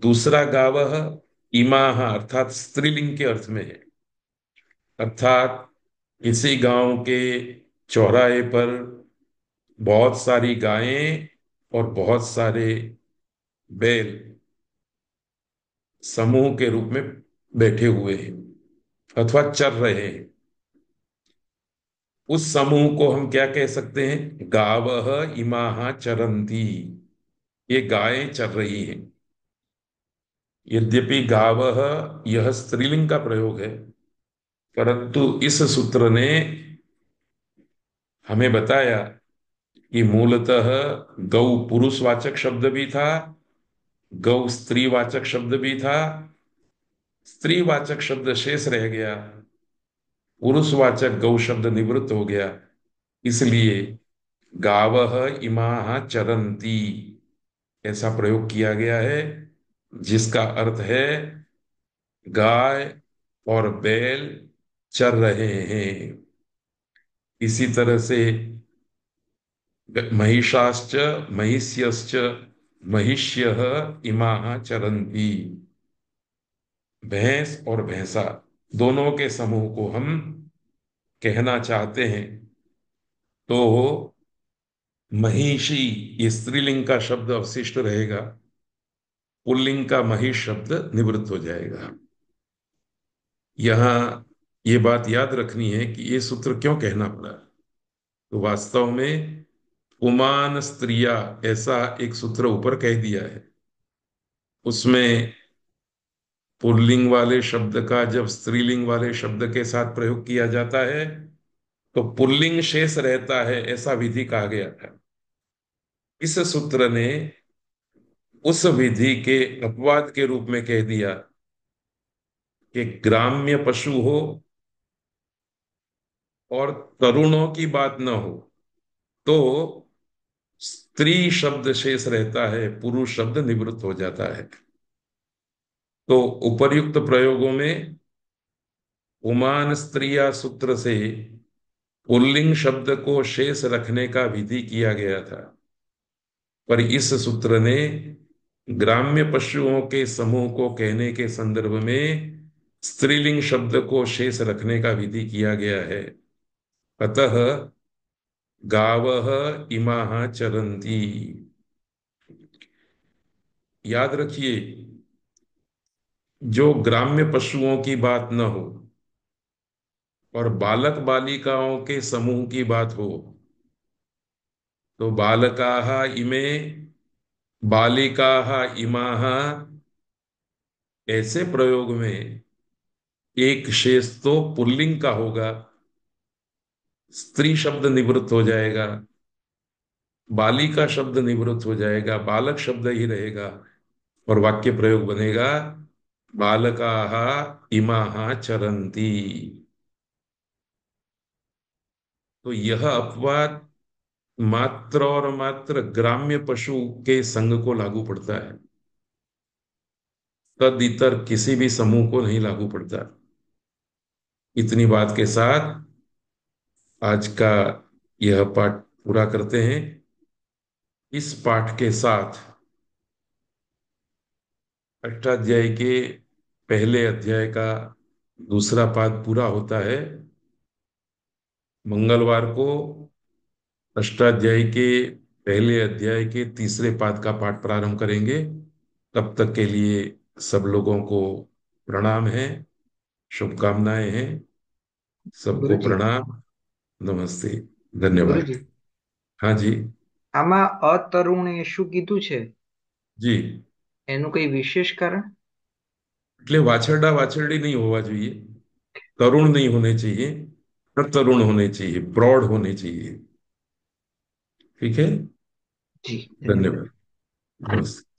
A: दूसरा गावह इमाह अर्थात स्त्रीलिंग के अर्थ में है। अर्थात किसी गांव के चौराहे पर बहुत सारी गायें और बहुत सारे बैल समूह के रूप में बैठे हुए हैं अथवा चर रहे हैं। उस समूह को हम क्या कह सकते हैं? गावह इमाह चरंती, ये गायें चर रही हैं। यद्यपि गावह यह स्त्रीलिंग का प्रयोग है, परंतु इस सूत्र ने हमें बताया कि मूलतः गौ पुरुषवाचक शब्द भी था, गौ स्त्रीवाचक शब्द भी था। स्त्रीवाचक शब्द शेष रह गया, पुरुषवाचक गौ शब्द निवृत्त हो गया। इसलिए गावह इमाह चरंती ऐसा प्रयोग किया गया है, जिसका अर्थ है गाय और बैल चर रहे हैं। इसी तरह से महिषाश्च महिष्यश्च महिष्यः इमाः चरन्ति, भैंस और भैंसा दोनों के समूह को हम कहना चाहते हैं तो महिषी ये स्त्रीलिंग का शब्द अवशिष्ट रहेगा, पुल्लिंग का महिष शब्द निवृत्त हो जाएगा। यहां ये बात याद रखनी है कि ये सूत्र क्यों कहना पड़ा। तो वास्तव में पुमान स्त्रिया ऐसा एक सूत्र ऊपर कह दिया है, उसमें पुल्लिंग वाले शब्द का जब स्त्रीलिंग वाले शब्द के साथ प्रयोग किया जाता है तो पुल्लिंग शेष रहता है, ऐसा विधि कहा गया था। इस सूत्र ने उस विधि के अपवाद के रूप में कह दिया कि ग्राम्य पशु हो और तरुणों की बात न हो तो स्त्री शब्द शेष रहता है, पुरुष शब्द निवृत्त हो जाता है। तो उपर्युक्त प्रयोगों में उमान स्त्रिया सूत्र से पुल्लिंग शब्द को शेष रखने का विधि किया गया था, पर इस सूत्र ने ग्राम्य पशुओं के समूह को कहने के संदर्भ में स्त्रीलिंग शब्द को शेष रखने का विधि किया गया है। अतः गावः इमाः चरन्ति। याद रखिए, जो ग्राम्य पशुओं की बात न हो और बालक बालिकाओं के समूह की बात हो तो बालकाः इमे, बालिकाः इमाः, ऐसे प्रयोग में एक शेष तो पुल्लिंग का होगा, स्त्री शब्द निवृत्त हो जाएगा, बालिका शब्द निवृत्त हो जाएगा, बालक शब्द ही रहेगा और वाक्य प्रयोग बनेगा बालकाः इमाः चरन्ति। तो यह अपवाद मात्र और मात्र ग्राम्य पशु के संग को लागू पड़ता है, तद इतर किसी भी समूह को नहीं लागू पड़ता। इतनी बात के साथ आज का यह पाठ पूरा करते हैं। इस पाठ के साथ अष्टाध्यायी के पहले अध्याय का दूसरा पाठ पूरा होता है। मंगलवार को अष्टाध्यायी के पहले अध्याय के तीसरे पाठ का पाठ प्रारंभ करेंगे। तब तक के लिए सब लोगों को प्रणाम है, शुभकामनाएं हैं। सबको
B: ગુરુજી
A: प्रणाम, नमस्ते, धन्यवाद।
B: ગુરુજી
A: हाँ जी।
B: આમાં અતરુણે શું કીધું છે
A: जी,
B: એનું કઈ વિશેષ કારણ?
A: એટલે વાછરડા વાછરડી नहीं होना चाहिए, तरुण नहीं होने चाहिए, पर तरुण होने चाहिए, प्रौढ़ होने चाहिए। ठीक है।
B: જી ધન્યવાદ।
A: धन्यवाद, नमस्ते।